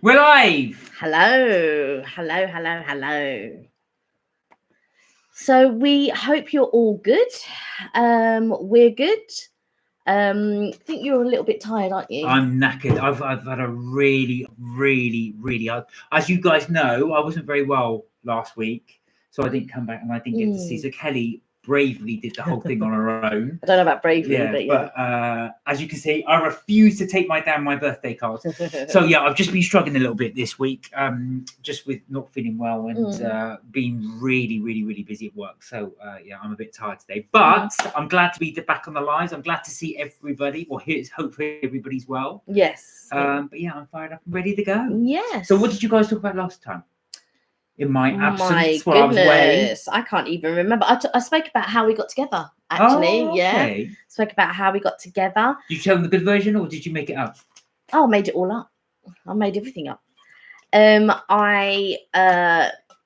We're live. Hello. So we hope you're all good. We're good. I think you're a little bit tired, aren't you? I'm knackered. I've had a really hard. As you guys know, I wasn't very well last week, so I didn't come back and I didn't get to see. So Kelly bravely did the whole thing on her own. I don't know about bravely, but yeah. But as you can see, I refuse to take my birthday card. So yeah, I've just been struggling a little bit this week, just with not feeling well and being really busy at work. So yeah, I'm a bit tired today, but I'm glad to be back on the lives. I'm glad to see everybody. Well, hopefully everybody's well. Yes. But yeah, I'm fired up and ready to go. Yes. So what did you guys talk about last time? In my absence, My while I was away. goodness, I can't even remember. I spoke about how we got together. Actually, okay. Yeah. Spoke about how we got together. Did you tell them the good version, or did you make it up? Oh, I made it all up. I made everything up.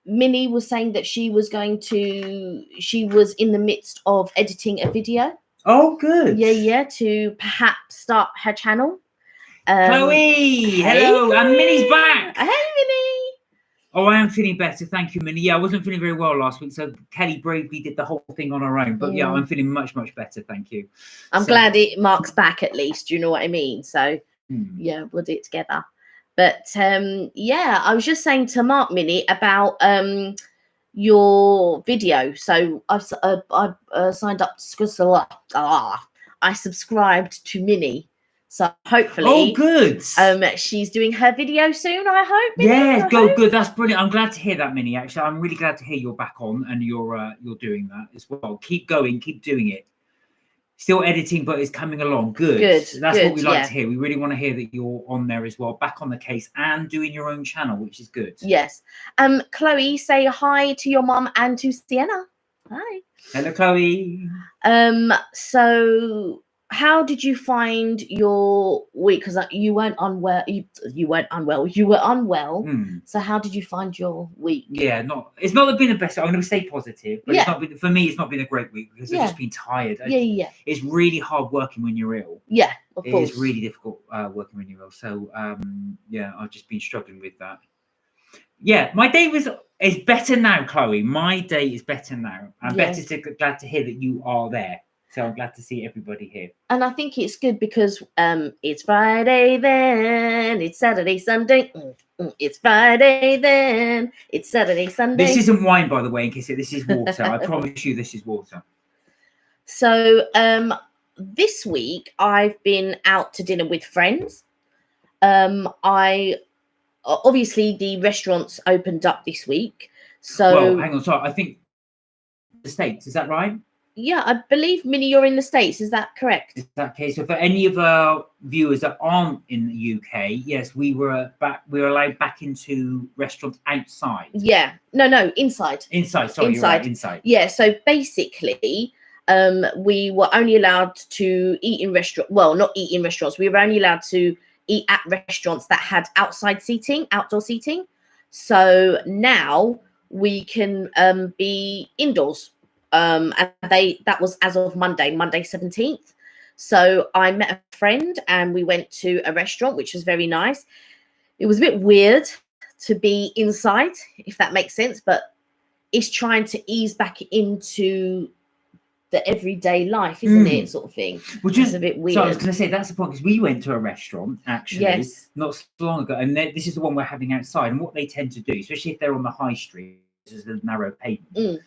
Minnie was saying that she was in the midst of editing a video. Oh, good. Yeah, to perhaps start her channel. Chloe, hello, and Minnie's back. Hey, Minnie. Oh, I am feeling better, thank you, Minnie. Yeah, I wasn't feeling very well last week, so Kelly bravely did the whole thing on her own. But yeah, I'm feeling much better, thank you. I'm glad Mark's back at least. You know what I mean? So yeah, we'll do it together. But yeah, I was just saying to Mark, Minnie, about your video. So I signed up to I subscribed to Minnie. So hopefully, good. She's doing her video soon. I hope. Minnie, yeah, good. That's brilliant. I'm glad to hear that, Minnie. Actually, I'm really glad to hear you're back on and you're doing that as well. Keep going, keep doing it. Still editing, but it's coming along. Good. That's what we like to hear. We really want to hear that you're on there as well, back on the case and doing your own channel, which is good. Yes. Chloe, say hi to your mum and to Sienna. Hi. Hello, Chloe. So how did you find your week? Because you weren't unwell. You weren't unwell. You were unwell. So how did you find your week? Yeah, it's not been the best. I'm going to stay positive, but it's not been, for me. It's not been a great week because I've just been tired. Yeah. It's really hard working when you're ill. Yeah, of course. It's really difficult working when you're ill. So yeah, I've just been struggling with that. Yeah, my day is better now, Chloe. My day is better now. I'm glad to hear that you are there. So I'm glad to see everybody here. And I think it's good because it's Friday then, it's Saturday, Sunday. It's Friday then, it's Saturday, Sunday. This isn't wine, by the way, in case this is water. I promise you this is water. So this week I've been out to dinner with friends. Obviously the restaurants opened up this week. So well, hang on, sorry, I think the States, is that right? Yeah, I believe, Minnie, you're in the States. Is that correct? Is that okay? So for any of our viewers that aren't in the UK, yes, we were allowed back into restaurants outside. Yeah. No, inside. Inside, sorry, you're right, inside. Yeah, so basically, we were only allowed to eat in restaurants. Well, not eat in restaurants. We were only allowed to eat at restaurants that had outdoor seating. So now we can be indoors. And that was as of Monday 17th. So I met a friend and we went to a restaurant, which was very nice. It was a bit weird to be inside, if that makes sense, but it's trying to ease back into the everyday life, isn't it, sort of thing, which is a bit weird. So I was going to say, that's the point, because we went to a restaurant actually not so long ago, and this is the one we're having outside, and what they tend to do, especially if they're on the high street, this is a narrow pavement,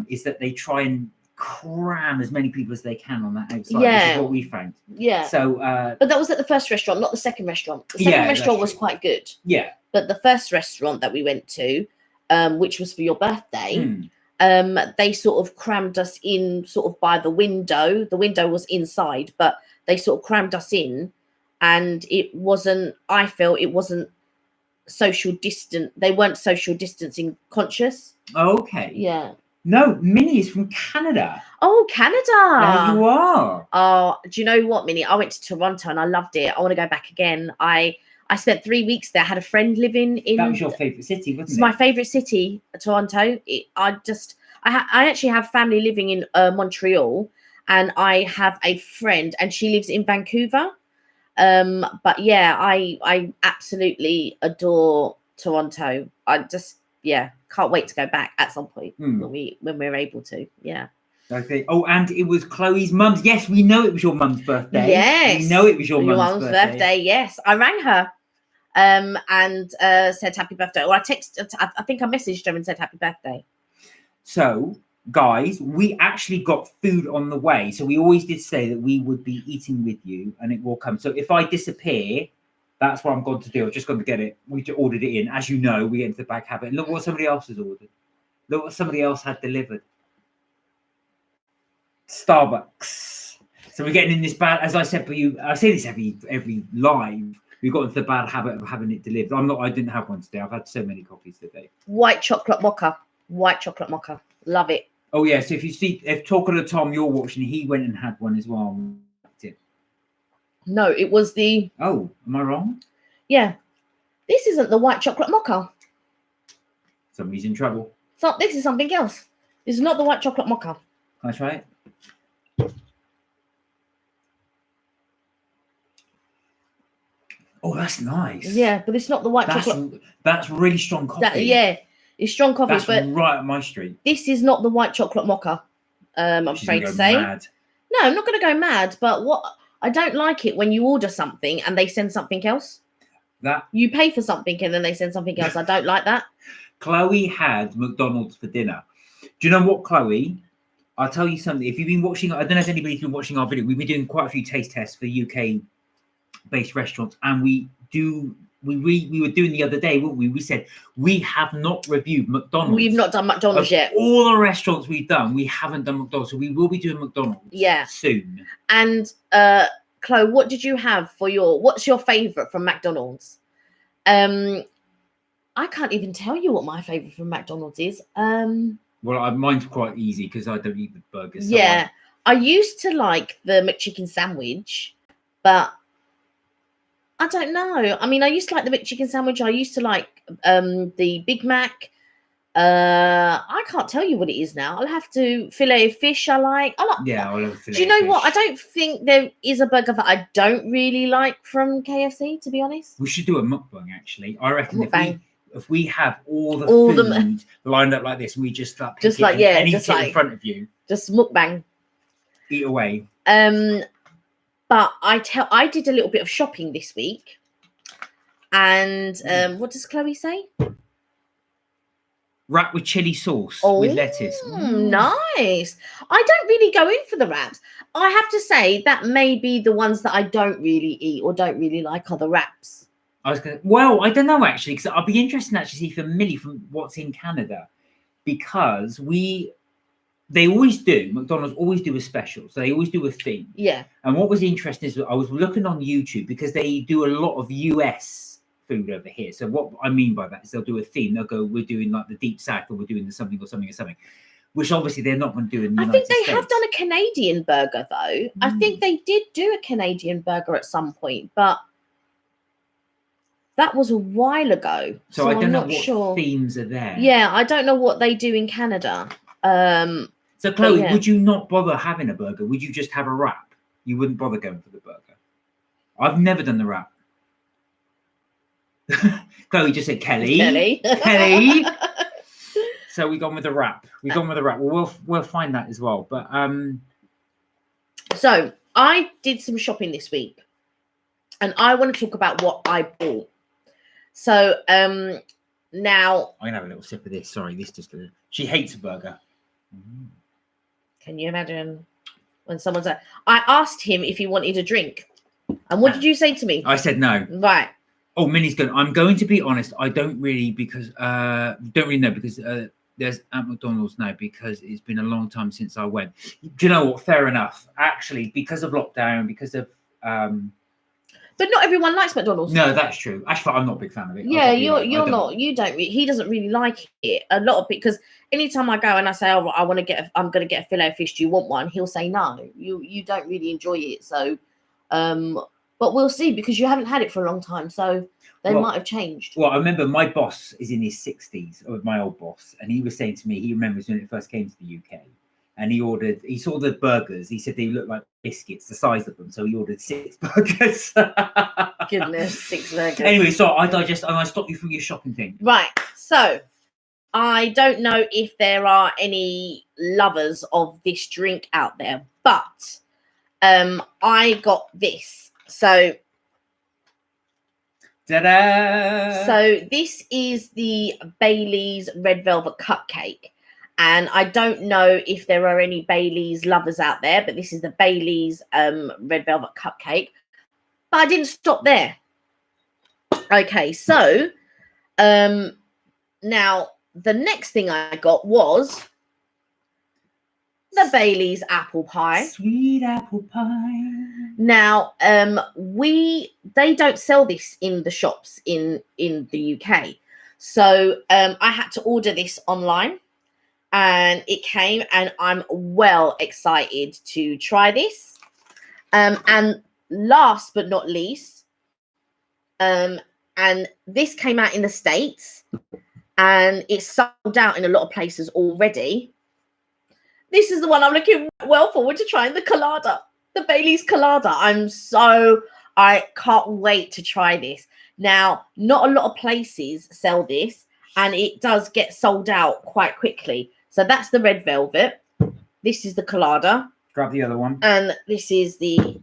is that they try and cram as many people as they can on that outside. This is what we found. So but that was at the first restaurant, not the second restaurant. The second restaurant was quite good, but the first restaurant that we went to, which was for your birthday, they sort of crammed us in sort of by the window. The window was inside, but they sort of crammed us in, and I felt it wasn't social distant. They weren't social distancing conscious. Okay. Yeah. No, Minnie is from Canada. Oh, Canada. There you are. Oh, do you know what, Minnie? I went to Toronto and I loved it. I want to go back again. I spent 3 weeks there. I had a friend living in... That was your favourite city, wasn't it? It's my favourite city, Toronto. I actually have family living in Montreal, and I have a friend, and she lives in Vancouver. But yeah, I absolutely adore Toronto. I just can't wait to go back at some point when we're able to. Yeah. Okay. Oh, and it was Chloe's mum's. Yes, we know it was your mum's birthday. Yes, we know it was your mum's birthday. Yes, I rang her, and said happy birthday. Or I think I messaged her and said happy birthday. So, guys, we actually got food on the way. So we always did say that we would be eating with you, and it will come. So if I disappear, that's what I'm going to do. I've just gone to get it. We just ordered it in. As you know, we get into the bag habit. And look what somebody else has ordered. Look what somebody else had delivered. Starbucks. So we're getting in this bad, as I said for you, I say this every live, we've got into the bad habit of having it delivered. I didn't have one today. I've had so many coffees today. White chocolate mocha. Love it. Oh yeah, so if Talking to Tom you're watching, he went and had one as well. No, it was the... Oh, am I wrong? Yeah. This isn't the white chocolate mocha. Somebody's in trouble. So this is something else. This is not the white chocolate mocha. Can I try it? Oh, that's nice. Yeah, but it's not the white chocolate. That's really strong coffee. It's strong coffee. That's but right up my street. This is not the white chocolate mocha. I'm afraid to say. Mad. No, I'm not going to go mad. But what I don't like it when you order something and they send something else. That you pay for something and then they send something else. I don't like that. Chloe had McDonald's for dinner. Do you know what, Chloe? I'll tell you something. If you've been watching, I don't know if anybody's been watching our video. We've been doing quite a few taste tests for UK-based restaurants, and we were doing the other day, weren't we? We said we have not reviewed McDonald's. We've not done McDonald's yet. All the restaurants we've done, we haven't done McDonald's, so we will be doing McDonald's soon. And Chloe, what did you have for what's your favorite from McDonald's? I can't even tell you what my favorite from McDonald's is. Well, mine's quite easy because I don't eat the burgers. So yeah, I used to like the McChicken sandwich, but I don't know. I mean, I used to like the McChicken sandwich. I used to like the Big Mac. I can't tell you what it is now. I'll have to filet of fish. I like. Yeah, I'll have a filet. Do you know what? I don't think there is a burger that I don't really like from KFC. To be honest, we should do a mukbang. Actually, I reckon if we have all the food lined up like this, and we just start anything in front of you, just mukbang, eat away. But I did a little bit of shopping this week, and what does Chloe say? Wrap with chili sauce with lettuce. Nice. I don't really go in for the wraps. I have to say that maybe the ones that I don't really eat or don't really like are the wraps. I don't know actually, because I'll be interested to actually see from Millie from what's in Canada, because they always do. McDonald's always do a special, so they always do a theme. Yeah. And what was interesting is I was looking on YouTube because they do a lot of US food over here. So what I mean by that is they'll do a theme. They'll go, we're doing like the Deep South, or we're doing the something or something or something, which obviously they're not going to do in the United States. I think they have done a Canadian burger though. I think they did do a Canadian burger at some point, but that was a while ago. So I don't know what themes are there. Yeah, I don't know what they do in Canada. So Chloe, would you not bother having a burger? Would you just have a wrap? You wouldn't bother going for the burger? I've never done the wrap. Chloe just said Kelly. So we've gone with the wrap. Well, we'll find that as well. But so I did some shopping this week, and I want to talk about what I bought. So now I'm gonna have a little sip of this. Sorry, she hates a burger. Can you imagine when someone said, I asked him if he wanted a drink, and what did you say to me? I said no. Right. Oh, Minnie's going. I'm going to be honest. I don't really know because there's at McDonald's now because it's been a long time since I went. Do you know what? Fair enough. Actually, because of lockdown, because of But not everyone likes McDonald's. No, that's true. Actually, I'm not a big fan of it. Yeah, you're not. You don't. He doesn't really like it a lot of it, because anytime I go and I say, "Oh, I'm going to get a fillet of fish. Do you want one?" He'll say no. You don't really enjoy it. So, but we'll see, because you haven't had it for a long time, so they might have changed. Well, I remember my boss is in his 60s, or my old boss, and he was saying to me he remembers when it first came to the UK. and he saw the burgers. He said they looked like biscuits, the size of them. So he ordered 6 burgers. Goodness, 6 burgers. Anyway, so I stopped you from your shopping thing. Right. So I don't know if there are any lovers of this drink out there, but I got this. So Ta-da! So this is the Bailey's Red Velvet Cupcake. And I don't know if there are any Bailey's lovers out there, but this is the Bailey's Red Velvet Cupcake. But I didn't stop there. Okay, so now the next thing I got was the Bailey's apple pie. Sweet apple pie. Now, they don't sell this in the shops in the UK. So I had to order this online, and it came, and I'm well excited to try this. And last but not least, and this came out in the States, and it's sold out in a lot of places already. This is the one I'm looking well forward to trying, the colada, the Bailey's colada. I can't wait to try this. Now, not a lot of places sell this, and it does get sold out quite quickly. So that's the red velvet. This is the colada. Grab the other one. And this is the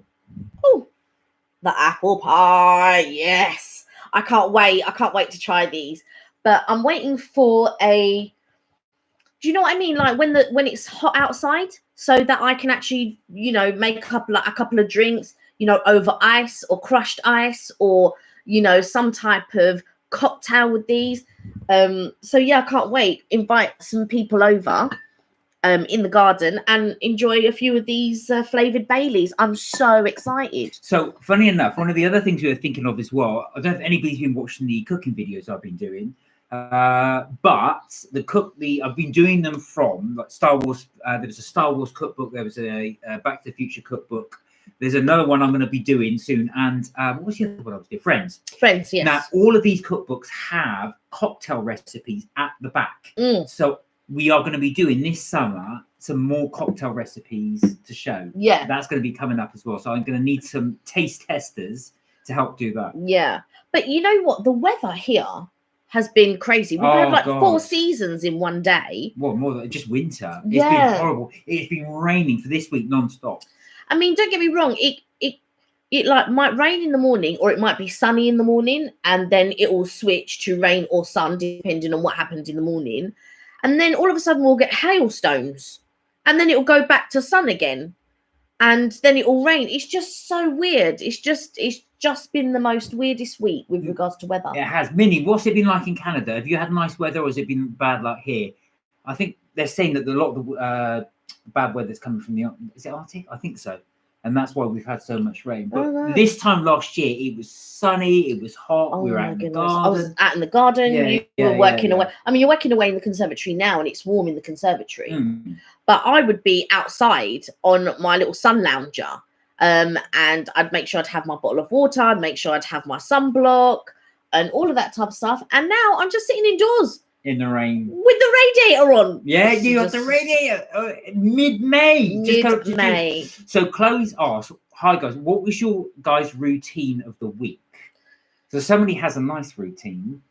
apple pie. Yes. I can't wait. I can't wait to try these. But I'm waiting for do you know what I mean? Like when it's hot outside, so that I can actually, make a couple of drinks, over ice or crushed ice, or, some type of cocktail with these. So yeah, I can't wait. Invite some people over in the garden and enjoy a few of these flavored Baileys. I'm so excited. So funny enough, one of the other things we were thinking of as well, I don't know if anybody's been watching the cooking videos I've been doing, but I've been doing them from like Star Wars. There was a Star Wars cookbook. There was a Back to the Future cookbook. There's another one I'm going to be doing soon. And what was the other one I was doing? Friends, yes. Now, all of these cookbooks have cocktail recipes at the back. So we are going to be doing this summer some more cocktail recipes to show. Yeah. That's going to be coming up as well. So I'm going to need some taste testers to help do that. Yeah. But you know what? The weather here has been crazy. We've had like 4 seasons in one day. Well, more than just winter. It's been horrible. It's been raining for this week non-stop. I mean, don't get me wrong. It like might rain in the morning, or it might be sunny in the morning, and then it will switch to rain or sun depending on what happened in the morning. And then all of a sudden we'll get hailstones, and then it will go back to sun again, and then it will rain. It's just so weird. It's just been the most weirdest week with regards to weather. It has. Minnie, what's it been like in Canada? Have you had nice weather, or has it been bad like here? I think they're saying that a lot of the bad weather's coming from is it Arctic? I think so. And that's why we've had so much rain. But this time last year, it was sunny, it was hot, we were out in the garden. I was out in the garden, you were working away. I mean, you're working away in the conservatory now, and it's warm in the conservatory. But I would be outside on my little sun lounger, and I'd make sure I'd have my bottle of water, I'd make sure I'd have my sunblock, and all of that type of stuff. And now I'm just sitting indoors. In the rain. With the radiator on. Yeah, you got the radiator. Mid-May. Mid-May. So Chloe's asked, hi guys, what was your guys' routine of the week? So somebody has a nice routine,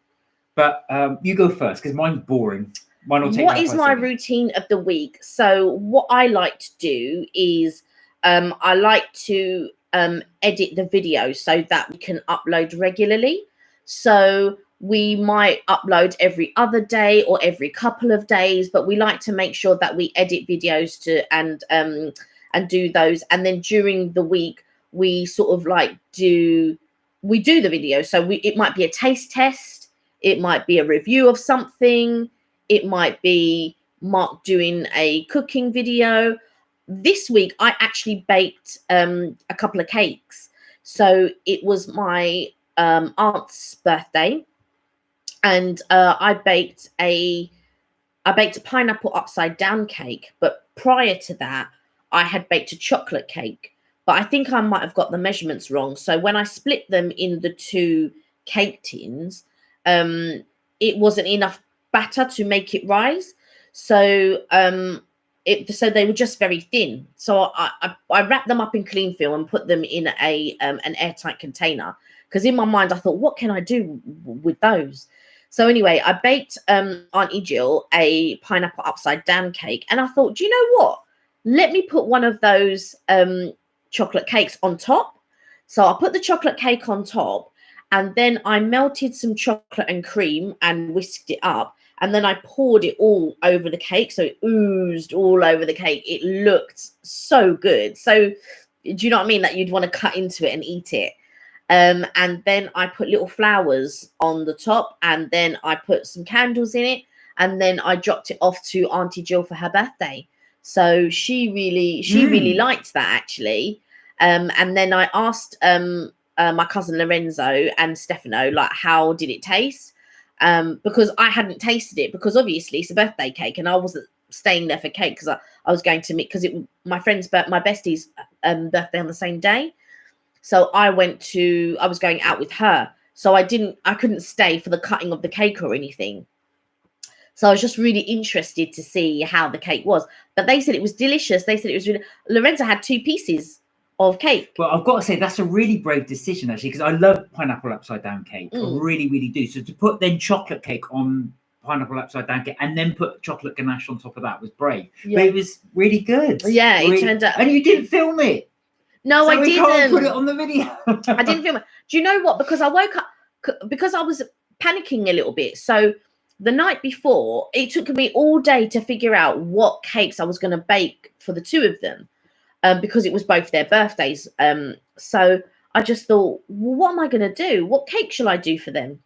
but you go first, because mine's boring. Mine will take what is my routine of the week? So what I like to do is I like to edit the video so that we can upload regularly. So we might upload every other day or every couple of days, but we like to make sure that we edit videos and do those. And then during the week, we sort of like do the video. So it might be a taste test. It might be a review of something. It might be Mark doing a cooking video. This week, I actually baked a couple of cakes. So it was my aunt's birthday. And I baked a pineapple upside down cake, but prior to that, I had baked a chocolate cake. But I think I might have got the measurements wrong. So when I split them in the 2 cake tins, it wasn't enough batter to make it rise. So so they were just very thin. So I wrapped them up in cling film and put them in an airtight container, because in my mind I thought, what can I do with those? So anyway, I baked Auntie Jill a pineapple upside down cake, and I thought, do you know what? Let me put one of those chocolate cakes on top. So I put the chocolate cake on top, and then I melted some chocolate and cream and whisked it up. And then I poured it all over the cake. So it oozed all over the cake. It looked so good. So, do you know what I mean? That you'd want to cut into it and eat it. And then I put little flowers on the top. And then I put some candles in it. And then I dropped it off to Auntie Jill for her birthday. So she really liked that, actually. And then I asked my cousin Lorenzo and Stefano, like, how did it taste? Because I hadn't tasted it, because obviously it's a birthday cake and I wasn't staying there for cake, because I was going to meet, because my bestie's birthday on the same day. So I was going out with her. So I couldn't stay for the cutting of the cake or anything. So I was just really interested to see how the cake was. But they said it was delicious. They said it was really, Lorenzo had 2 pieces of cake. Well, I've got to say that's a really brave decision, actually, because I love pineapple upside down cake. I really, really do. So to put then chocolate cake on pineapple upside down cake and then put chocolate ganache on top of that was brave. Yeah. But it was really good. Yeah, really, it turned out. And you didn't film it. No, so I we didn't. Can't put it on the video. I didn't film it. Do you know what? Because I woke up, because I was panicking a little bit. So the night before, it took me all day to figure out what cakes I was going to bake for the 2 of them. Because it was both their birthdays. So I just thought, well, what am I going to do? What cake shall I do for them?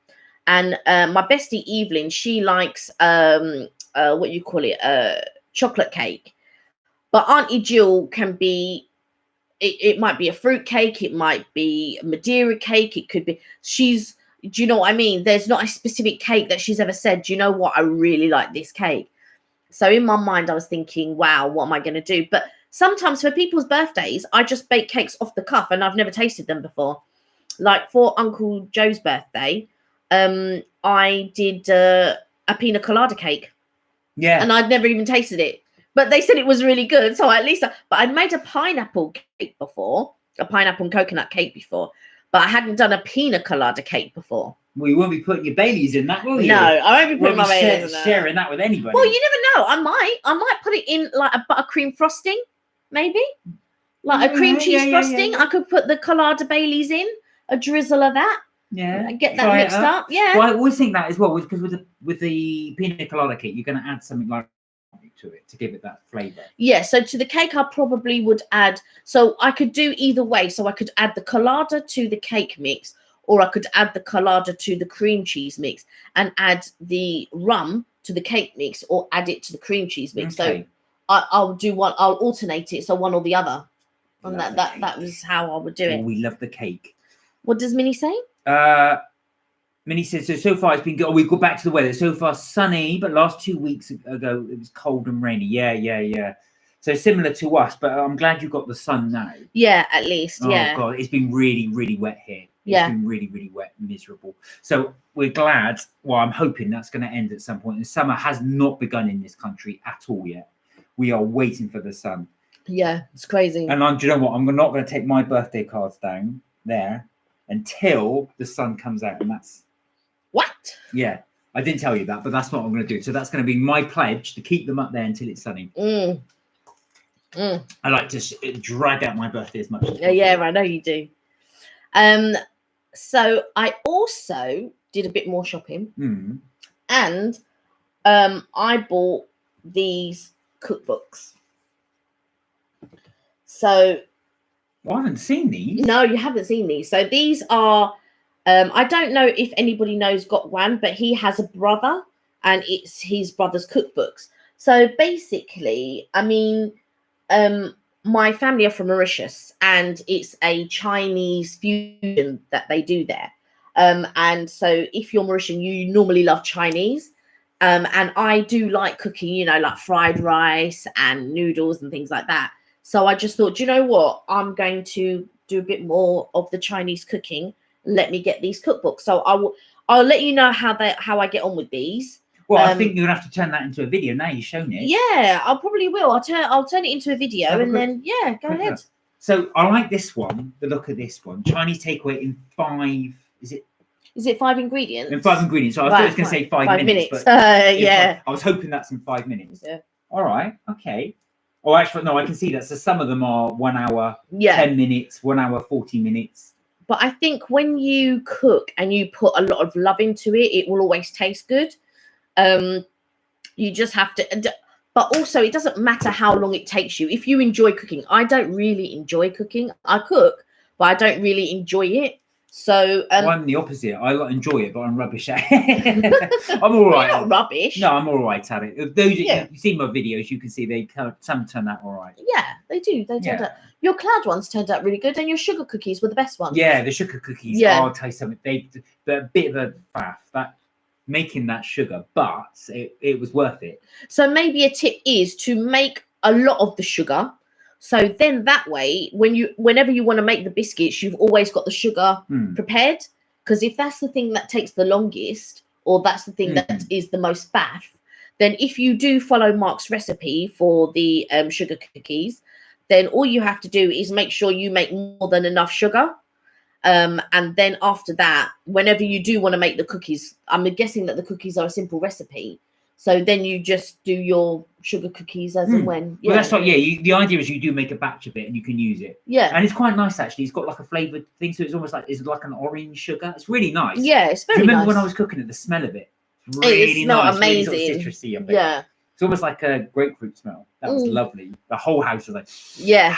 And my bestie Evelyn, she likes what you call it, chocolate cake. But Auntie Jill can be, it might be a fruit cake, it might be a Madeira cake, it could be, do you know what I mean? There's not a specific cake that she's ever said, do you know what, I really like this cake. So in my mind, I was thinking, wow, what am I going to do? But sometimes for people's birthdays, I just bake cakes off the cuff, and I've never tasted them before. Like for Uncle Joe's birthday, I did a pina colada cake. Yeah. And I'd never even tasted it. But they said it was really good. So at least, but I'd made a pineapple cake before, a pineapple and coconut cake before, but I hadn't done a pina colada cake before. Well, you won't be putting your Baileys in that, will you? No, I won't be putting my Baileys in that. Sharing that with anybody. Well, you never know. I might put it in like a buttercream frosting, maybe. Like a cream cheese frosting. I could put the colada Baileys in, a drizzle of that. Yeah. Get that mixed up. Yeah. Well, I always think that as well, because with the pina colada cake, you're going to add something like to it to give it that flavour. Yeah, so to the cake I probably would add, so I could do either way. So I could add the colada to the cake mix, or I could add the colada to the cream cheese mix and add the rum to the cake mix, or add it to the cream cheese mix. Okay. So I'll do one, I'll alternate it, so one or the other. And that was how I would do it. We love the cake. What does Minnie say? Minnie says, so far it's been good. We go back to the weather. So far sunny, but last 2 weeks ago it was cold and rainy. Yeah. So similar to us, but I'm glad you got the sun now. Yeah, at least. Yeah. Oh God, it's been really, really wet here. Yeah. It's been really, really wet, miserable. So we're glad. Well, I'm hoping that's going to end at some point. The summer has not begun in this country at all yet. We are waiting for the sun. Yeah, it's crazy. And do you know what? I'm not going to take my birthday cards down there until the sun comes out, and that's what? Yeah, I didn't tell you that, but that's what I'm going to do. So that's going to be my pledge, to keep them up there until it's sunny. I like to drag out my birthday as much as possible. Yeah, I know you do. So I also did a bit more shopping, and I bought these cookbooks. So I haven't seen these. No, you haven't seen these. So these are, I don't know if anybody knows Gokwan, but he has a brother, and it's his brother's cookbooks. So basically, I mean, my family are from Mauritius, and it's a Chinese fusion that they do there. And so if you're Mauritian, you normally love Chinese. And I do like cooking, you know, like fried rice and noodles and things like that. So I just thought, you know what? I'm going to do a bit more of the Chinese cooking. Let me get these cookbooks. So I'll let you know how I get on with these. Well, I think you're gonna have to turn that into a video now. You've shown it. Yeah, I probably will. I'll turn it into a video Have a and quick- then go quick ahead. look. So I like this one. The look of this one. Chinese takeaway in 5. Is it 5 ingredients? In 5 ingredients. So I thought it was going to say 5 minutes. But yeah. I was hoping that's in 5 minutes. Yeah. All right. Okay. Oh, actually, no, I can see that. So some of them are 1 hour, Yeah. 10 minutes, 1 hour, 40 minutes. But I think when you cook and you put a lot of love into it, it will always taste good. You just have to. But also, it doesn't matter how long it takes you. If you enjoy cooking, I don't really enjoy cooking. I cook, but I don't really enjoy it. So Well, I'm the opposite. I enjoy it, but I'm rubbish at it. I'm all right. You're not rubbish. No, I'm all right at it. Those Yeah. you see my videos, you can see some turn out all right. Yeah, they do. They turned out. Your cloud ones turned out really good, and your sugar cookies were the best ones. Yeah, the sugar cookies. Yeah. I'll tell you something. They're a bit of a faff that making that sugar, but it was worth it. So maybe a tip is to make a lot of the sugar. So then that way, whenever you want to make the biscuits, you've always got the sugar prepared. Because if that's the thing that takes the longest, or that's the thing that is the most faff, then if you do follow Mark's recipe for the sugar cookies, then all you have to do is make sure you make more than enough sugar. And then after that, whenever you do want to make the cookies, I'm guessing that the cookies are a simple recipe. So then you just do your sugar cookies as and when. Well, that's like, the idea is you do make a batch of it and you can use it. Yeah. And it's quite nice, actually. It's got like a flavoured thing. So it's almost like, it's like an orange sugar. It's really nice. Yeah, it's very nice. Do you remember when nice. I was cooking it, the smell of it? Really it's not nice. amazing. Really sort of citrusy, I think. Yeah. It's almost like a grapefruit smell. That was lovely. The whole house was like... Yeah.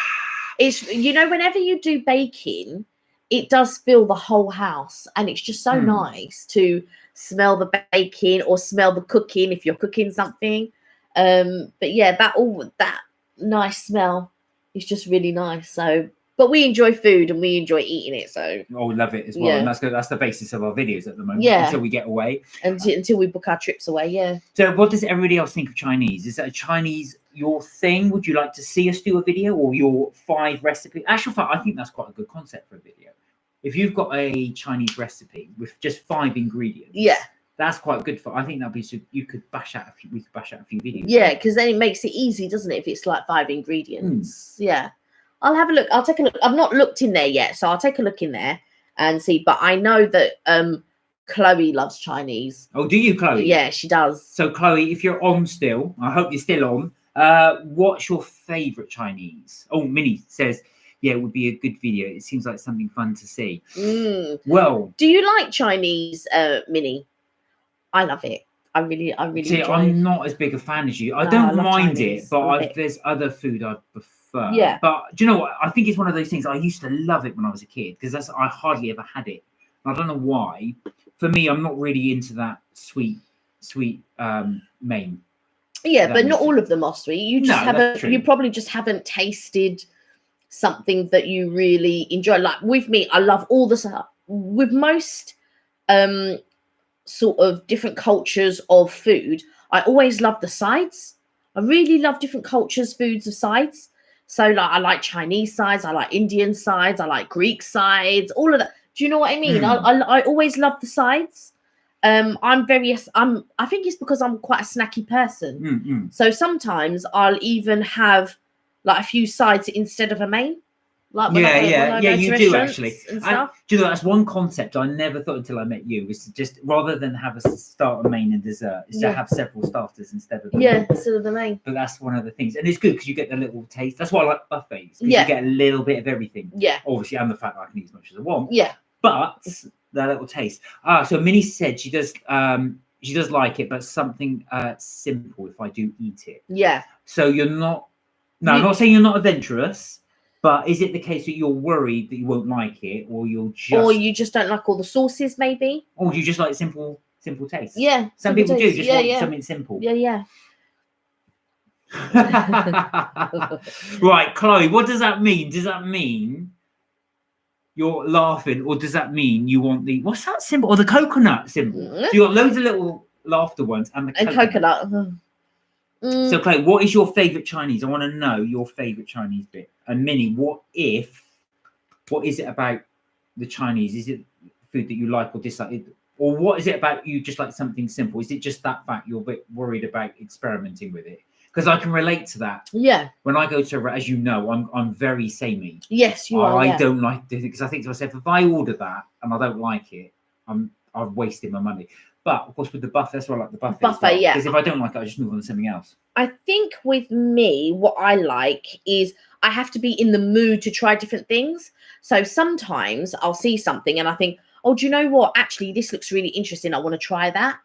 It's, whenever you do baking, it does fill the whole house. And it's just so nice to smell the baking or smell the cooking if you're cooking something. But yeah, that nice smell is just really nice. So, but we enjoy food and we enjoy eating it. So love it as well. Yeah. And that's the basis of our videos at the moment. Yeah. Until we get away. Until we book our trips away. Yeah. So what does everybody else think of Chinese? Is that a Chinese your thing? Would you like to see us do a video or your 5 recipe? Actually, I think that's quite a good concept for a video. If you've got a Chinese recipe with just 5 ingredients, that's quite good for. I think that'd be so you could bash out we could bash out a few videos. Yeah, because then it makes it easy, doesn't it? If it's like 5 ingredients. Yeah, I'll have a look. I'll take a look. I've not looked in there yet, so I'll take a look in there and see. But I know that Chloe loves Chinese. Oh, do you, Chloe? Yeah, she does. So Chloe, if you're on still, I hope you're still on. What's your favourite Chinese? Oh, Minnie says. Yeah, it would be a good video. It seems like something fun to see. Well, do you like Chinese, Minnie? I love it. I really see, enjoy I'm it. not as big a fan as you. I don't mind Chinese. it, but there's other food I prefer. Yeah. But do you know what? I think it's one of those things. I used to love it when I was a kid because I hardly ever had it. I don't know why. For me, I'm not really into that sweet main. Yeah, but not all of them are sweet. You just haven't. True. You probably just haven't tasted something that you really enjoy. Like with me, I love all the stuff. With most sort of different cultures of food, I always love the sides. I really love different cultures, foods of sides. So like I like Chinese sides, I like Indian sides, I like Greek sides, all of that. Do you know what I mean? I always love the sides. I think it's because I'm quite a snacky person. So sometimes I'll even have like a few sides instead of a main. Like you do actually. And stuff. Do you know that's one concept I never thought until I met you was to just rather than have a starter, main, and dessert, is to have several starters instead of the main. Instead of the main. But that's one of the things, and it's good because you get the little taste. That's why I like buffets. Yeah, you get a little bit of everything. Yeah, obviously, and the fact that I can eat as much as I want. Yeah, but that little taste. So Minnie said she does like it, but something simple if I do eat it. Yeah. So you're not. No, I'm not saying you're not adventurous. But is it the case that you're worried that you won't like it, or you just don't like all the sauces, maybe? Or do you just like simple taste? Yeah, some people do just want something simple. Yeah. Right, Chloe. What does that mean? Does that mean you're laughing, or does that mean you want what's that symbol? Or the coconut symbol? So you got loads of little laughter ones and the coconut. So, Chloe, what is your favourite Chinese? I want to know your favourite Chinese bit. And Minnie, what is it about the Chinese? Is it food that you like or dislike? Or what is it about you just like something simple? Is it just that fact you're a bit worried about experimenting with it? Because I can relate to that. Yeah. When I go to, as you know, I'm very samey. Yes, you are. I Yeah. don't like doing it because I think to myself, if I order that and I don't like it, I've wasted my money. But of course, with the buffet, that's why I like the buffet. Buffet, yeah. Because if I don't like it, I just move on to something else. I think with me, what I like is I have to be in the mood to try different things. So sometimes I'll see something and I think, oh, do you know what? Actually, this looks really interesting. I want to try that.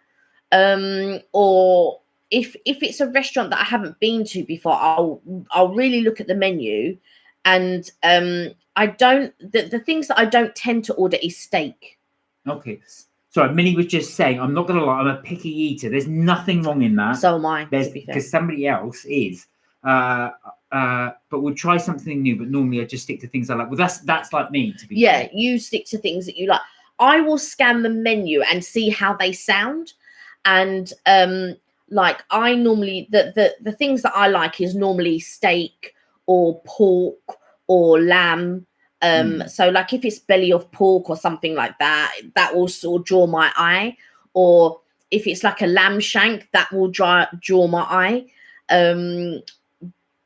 Or if it's a restaurant that I haven't been to before, I'll really look at the menu, and I don't the things that I don't tend to order is steak. Okay. Sorry, Minnie was just saying, I'm not going to lie, I'm a picky eater. There's nothing wrong in that. So am I, to be fair. Because somebody else is. But we'll try something new, but normally I just stick to things I like. Well, that's like me, to be fair. You stick to things that you like. I will scan the menu and see how they sound. And like I normally, the things that I like is normally steak or pork or lamb. So like if it's belly of pork or something like that, that will sort of draw my eye. Or if it's like a lamb shank, that will draw my eye.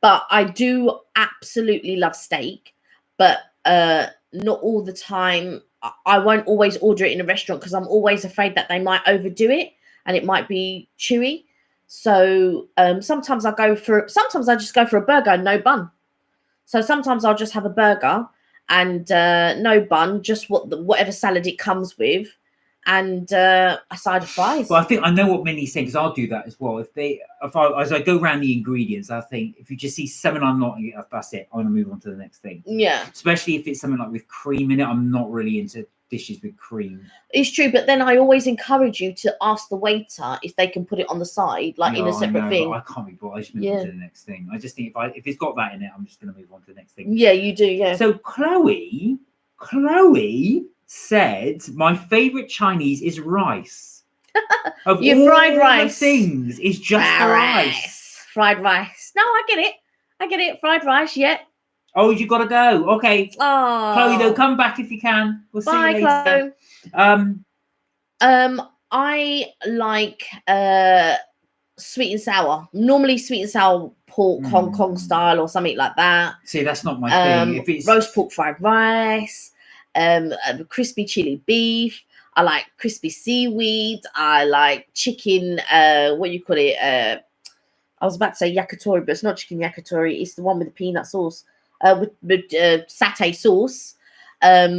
But I do absolutely love steak, but not all the time. I won't always order it in a restaurant because I'm always afraid that they might overdo it and it might be chewy. So sometimes I just go for a burger and no bun. So sometimes I'll just have a burger and no bun, just whatever salad it comes with, and a side of fries. Well, I think I know what Minnie's saying because I'll do that as well. As I go around the ingredients, I think if you just see something I'm not, that's it. I'm gonna move on to the next thing. Yeah. Especially if it's something like with cream in it. I'm not really into dishes with cream. It's true, but then I always encourage you to ask the waiter if they can put it on the side, like in a separate thing. I can't be bothered. I just move on to the next thing. I just think if it's got that in it, I'm just gonna move on to the next thing. Yeah, you do. Yeah. So Chloe said my favorite Chinese is rice. Of Your fried rice things is just the rice. Fried rice. No, I get it. Fried rice. Yeah. Oh, you gotta go. Okay. Oh, Chloe, though, come back if you can. We'll see you later. Chloe. I like sweet and sour. Normally sweet and sour pork, Hong Kong style or something like that. See, that's not my thing. If it's roast pork fried rice, crispy chili beef. I like crispy seaweed. I like chicken. What you call it? I was about to say yakitori, but it's not chicken yakitori. It's the one with the peanut sauce. With satay sauce. I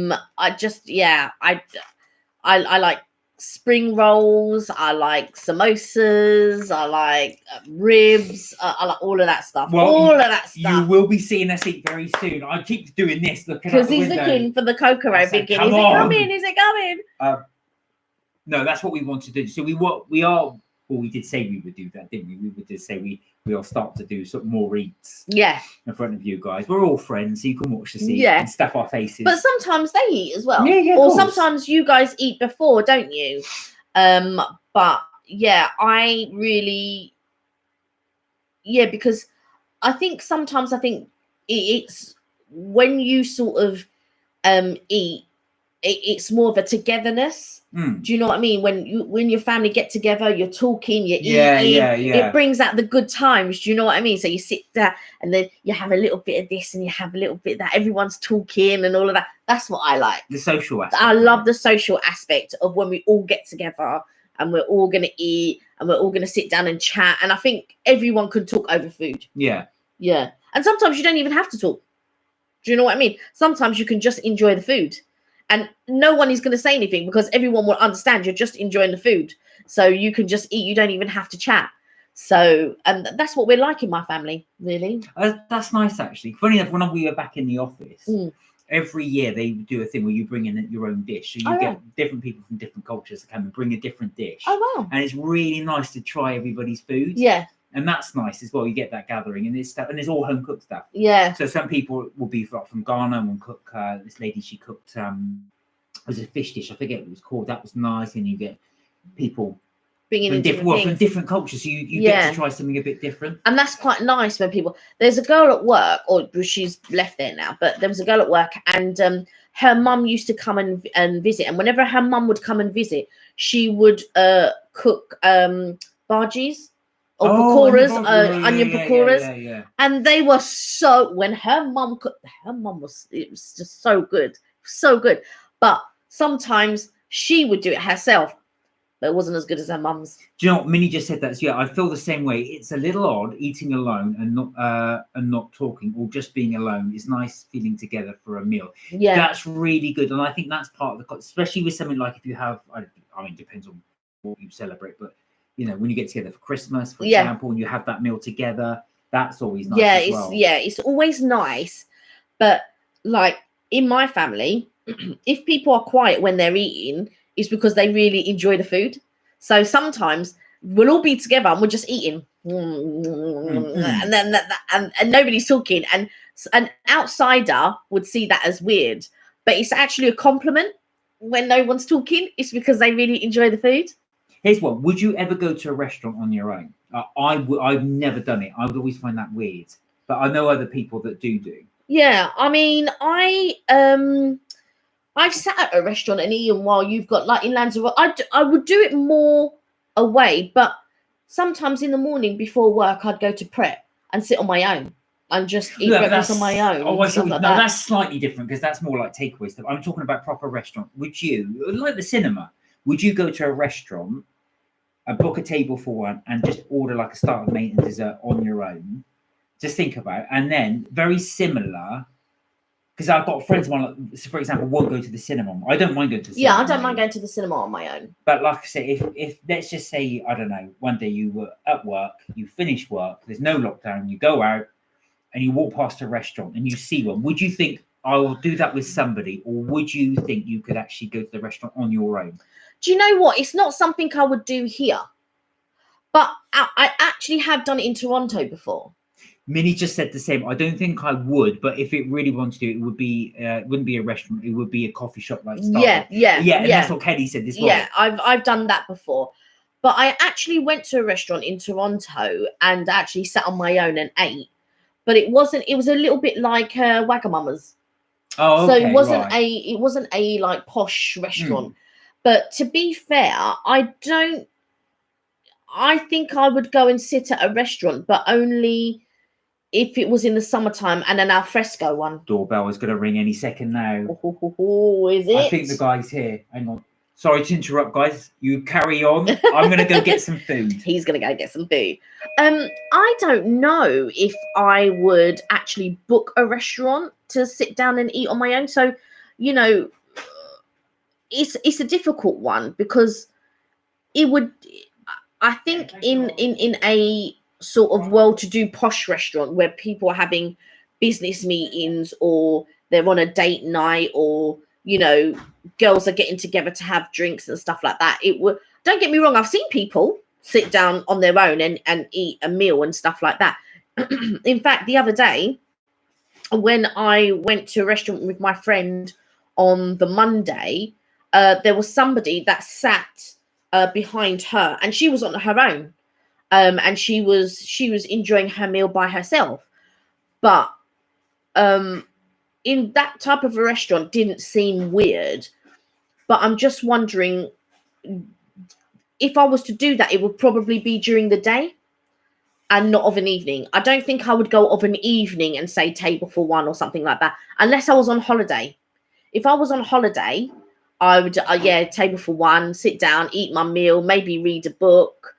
like spring rolls. I like samosas. I like ribs. I like all of that stuff. You will be seeing us eat very soon. I keep doing this, looking because he's looking for the cocoa, thinking, "Is it coming? Is it coming?" No, that's what we want to do. So we did say we would do that, didn't we? We did say we'll start to do sort of more eats. Yeah. In front of you guys. We're all friends, so you can watch us eat and stuff our faces. But sometimes they eat as well. Yeah, or sometimes you guys eat before, don't you? But yeah, I really because I think sometimes it's when you sort of eat, it's more of a togetherness. Do you know what I mean? When your family get together, you're talking, you're eating. It brings out the good times. Do you know what I mean? So you sit there and then you have a little bit of this and you have a little bit of that. Everyone's talking and all of that. That's what I like. The social aspect. I love the social aspect of when we all get together and we're all going to eat and we're all going to sit down and chat. And I think everyone can talk over food. Yeah. Yeah. And sometimes you don't even have to talk. Do you know what I mean? Sometimes you can just enjoy the food. And no one is going to say anything because everyone will understand you're just enjoying the food. So you can just eat. You don't even have to chat. So, and that's what we're like in my family, really. That's nice, actually. Funny enough, when we were back in the office, every year they do a thing where you bring in your own dish. So you get different people from different cultures to come and bring a different dish. Oh, wow. And it's really nice to try everybody's food. Yeah. And that's nice as well. You get that gathering, and it's all home cooked stuff. Yeah. So some people will be from Ghana and will cook. This lady, she cooked. It was a fish dish. I forget what it was called. That was nice. And you get people bringing in different from things. different cultures. So you get to try something a bit different. And that's quite nice when people, there's a girl at work, or she's left there now, but there was a girl at work, and her mum used to come and visit. And whenever her mum would come and visit, she would cook bhajis or pakoras, onion pakoras. And they were so, when her mum cooked, it was just so good. So good. But sometimes she would do it herself, but it wasn't as good as her mum's. Do you know what Minnie just said? That I feel the same way. It's a little odd eating alone and not talking, or just being alone. It's nice feeling together for a meal. Yeah, that's really good, and I think that's part of the, especially with something like if you have, I mean, it depends on what you celebrate, but you know, when you get together for Christmas, for example, and you have that meal together, that's always nice. It's always nice. But like in my family, if people are quiet when they're eating, it's because they really enjoy the food. So sometimes we'll all be together and we're just eating, and then and nobody's talking, and an outsider would see that as weird, but it's actually a compliment when no one's talking. It's because they really enjoy the food. Here's one: would you ever go to a restaurant on your own? I've never done it. I would always find that weird, but I know other people that do. Yeah, I mean, I've sat at a restaurant and eaten while you've got, like in Lanzarote. I would do it more away, but sometimes in the morning before work, I'd go to prep and sit on my own and just eat breakfast on my own. Oh, I see. No, that's slightly different because that's more like takeaway stuff. I'm talking about proper restaurant. Would you, like the cinema, would you go to a restaurant and book a table for one and just order like a starter, main, and dessert on your own? Just think about it. And then very similar, because I've got friends of mine, for example, won't go to the cinema. I don't mind going to the cinema. Yeah, I don't mind going to the cinema on my own. But like I say, if let's just say, I don't know, one day you were at work, you finish work, there's no lockdown, you go out and you walk past a restaurant and you see one, would you think, I will do that with somebody, or would you think you could actually go to the restaurant on your own? Do you know what? It's not something I would do here, but I actually have done it in Toronto before. Minnie just said the same. I don't think I would, but if it really wanted to, it would be it wouldn't be a restaurant. It would be a coffee shop like Starbucks. Yeah. And that's what Kelly said as well. Yeah, I've done that before, but I actually went to a restaurant in Toronto and actually sat on my own and ate. But it wasn't. It was a little bit like Wagamama's. Oh, okay, so it wasn't a like posh restaurant. But to be fair, I think I would go and sit at a restaurant, but only if it was in the summertime and an alfresco one. Doorbell is going to ring any second now. Is it? I think the guy's here. Hang on. Sorry to interrupt, guys. You carry on. I'm going to go get some food. He's going to go get some food. I don't know if I would actually book a restaurant to sit down and eat on my own. So, you know, it's a difficult one because it would. I think in a sort of well-to-do posh restaurant where people are having business meetings or they're on a date night, or you know, girls are getting together to have drinks and stuff like that. It would. Don't get me wrong. I've seen people sit down on their own and eat a meal and stuff like that. In fact, the other day when I went to a restaurant with my friend on the Monday, there was somebody that sat behind her and she was on her own. And she was enjoying her meal by herself, but in that type of a restaurant didn't seem weird. But I'm just wondering, if I was to do that, it would probably be during the day and not of an evening. I don't think I would go of an evening and say table for one or something like that, unless I was on holiday. If I was on holiday, I would table for one, sit down, eat my meal, maybe read a book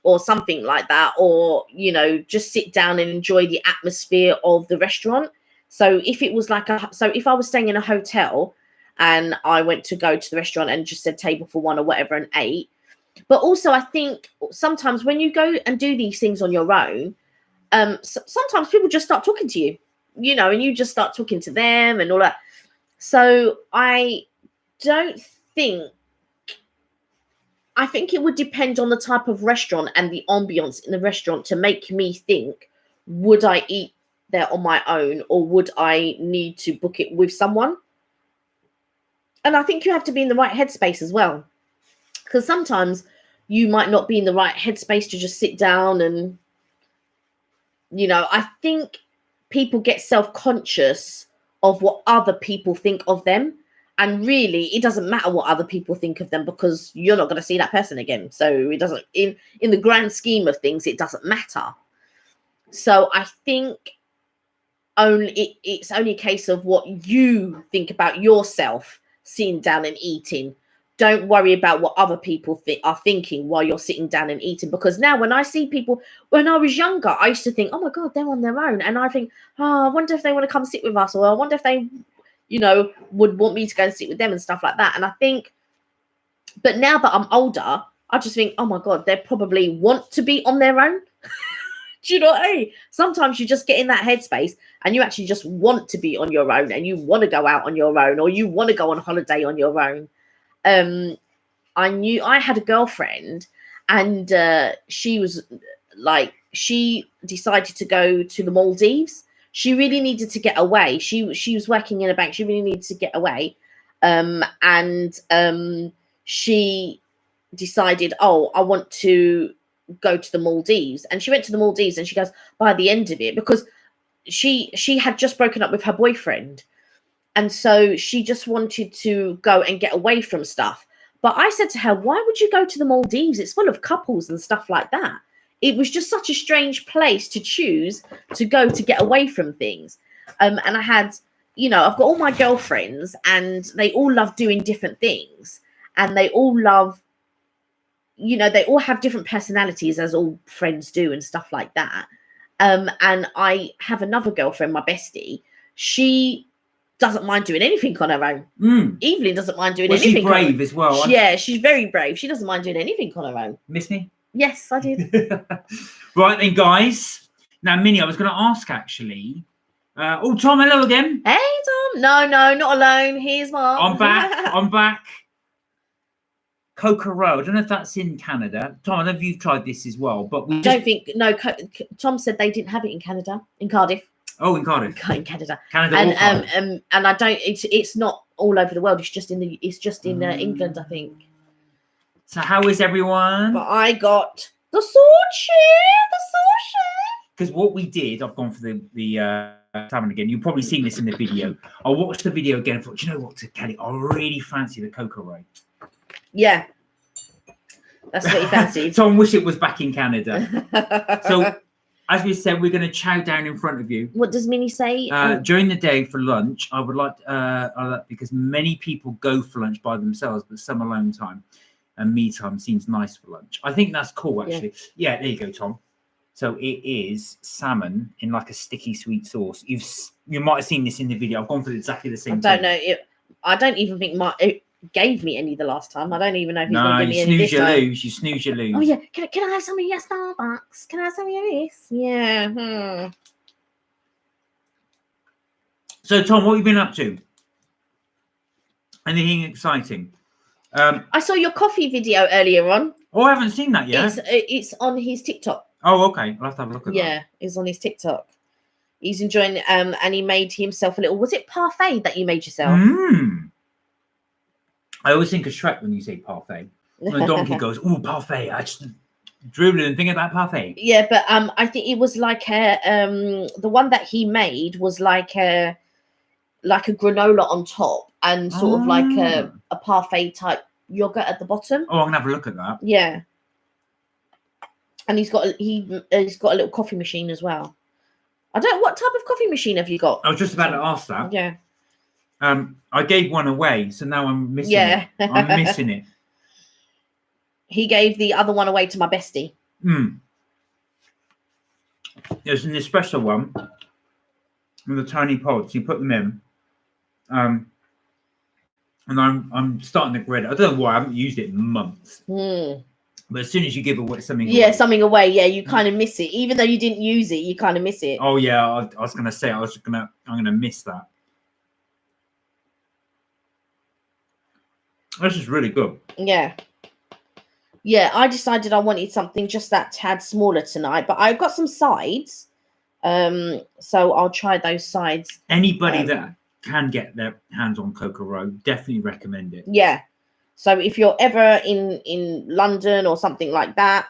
or something like that, or you know, just sit down and enjoy the atmosphere of the restaurant. So if it was like if I was staying in a hotel and I went to go to the restaurant and just said table for one or whatever and ate. But also I think sometimes when you go and do these things on your own, sometimes people just start talking to you, you know, and you just start talking to them and all that. So I think it would depend on the type of restaurant and the ambience in the restaurant to make me think, would I eat there on my own or would I need to book it with someone? And I think you have to be in the right headspace as well. Because sometimes you might not be in the right headspace to just sit down and, you know, I think people get self-conscious of what other people think of them. And really, it doesn't matter what other people think of them because you're not going to see that person again. So it doesn't, in the grand scheme of things, it doesn't matter. So I think it's only a case of what you think about yourself sitting down and eating. Don't worry about what other people are thinking while you're sitting down and eating. Because now when I see people, when I was younger, I used to think, oh my God, they're on their own. And I think, oh, I wonder if they want to come sit with us, or I wonder if they, you know, would want me to go and sit with them and stuff like that. And I think, but now that I'm older, I just think, oh my God, they probably want to be on their own. Do you know what I mean? Sometimes you just get in that headspace and you actually just want to be on your own, and you want to go out on your own, or you want to go on holiday on your own. I had a girlfriend, and she was like, she decided to go to the Maldives. She really needed to get away. She was working in a bank. She really needed to get away. She decided, oh, I want to go to the Maldives. And she went to the Maldives, and she goes, by the end of it, because she had just broken up with her boyfriend. And so she just wanted to go and get away from stuff. But I said to her, why would you go to the Maldives? It's full of couples and stuff like that. It was just such a strange place to choose to go to get away from things. And I had, you know, I've got all my girlfriends, and they all love doing different things. And they all love, you know, they all have different personalities, as all friends do and stuff like that. And I have another girlfriend, my bestie. She doesn't mind doing anything on her own. Evelyn doesn't mind doing anything. She's brave as well. Yeah, she's very brave. She doesn't mind doing anything on her own. Miss me? Yes, I did. Right then, guys. Now, Minnie, I was going to ask actually. Oh, Tom, hello again. Hey, Tom. No, not alone. Here's Mark. I'm back. Coca Row. I don't know if that's in Canada. Tom, I don't know if you've tried this as well, but we don't think. No, Tom said they didn't have it in Canada, in Cardiff. Oh, in Cardiff. In Canada. And I don't. It's not all over the world. It's just in England, I think. So how is everyone? But I got the sushi. Because what we did, I've gone for the salmon again. You've probably seen this in the video. I watched the video again and thought, do you know what, Kelly? I really fancy the Coca Row. Yeah, that's what you fancied. Tom, wish it was back in Canada. So, as we said, we're going to chow down in front of you. What does Minnie say? During the day for lunch, I would like because many people go for lunch by themselves, but some alone time and me time seems nice for lunch. I think that's cool, actually. Yeah, there you go, Tom. So it is salmon in like a sticky sweet sauce. You might have seen this in the video. I've gone for exactly the same. I don't know. I don't even think it gave me any the last time. I don't even know if he's going to give me any this time. You snooze, you lose. Oh yeah. Can I have some of your Starbucks? Can I have some of this? Yeah. So Tom, what have you been up to? Anything exciting? I saw your coffee video earlier on. Oh, I haven't seen that yet. It's on his TikTok. Oh, okay. I'll have to have a look at that. Yeah, it's on his TikTok. He's enjoying and he made himself a little. Was it parfait that you made yourself? I always think of Shrek when you say parfait. When the donkey goes, "Oh, parfait!" I just dribbling and thinking about parfait. Yeah, but I think it was like the one that he made was like a granola on top and sort of like a parfait type yogurt at the bottom. Oh, I'm gonna have a look at that. Yeah. And he's got a little coffee machine as well. What type of coffee machine have you got? I was just about to ask that. Yeah. I gave one away, so now I'm missing it. I'm missing it. He gave the other one away to my bestie. There's an espresso one with the tiny pods. You put them in. And I'm starting to regret it. I don't know why. I haven't used it in months. But as soon as you give away something, something away, you kind of miss it. Even though you didn't use it, you kind of miss it. Oh yeah, I was gonna say I'm gonna miss that. This is really good. Yeah. I decided I wanted something just that tad smaller tonight, but I've got some sides, so I'll try those sides. Anybody that can get their hands on Coca Row, definitely recommend it. Yeah. So if you're ever in London or something like that,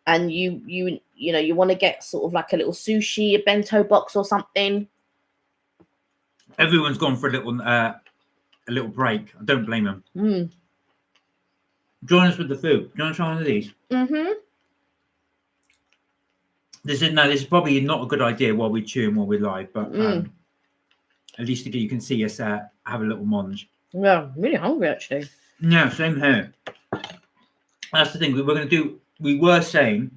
and you want to get sort of like a little sushi, a bento box or something. Everyone's gone for a little break. I don't blame them. Join us with the food. Do you want to try one of these? This is probably not a good idea while we chew and while we're live, but at least you can see us have a little munch. Yeah, I'm really hungry actually. Yeah, same here. That's the thing. We were saying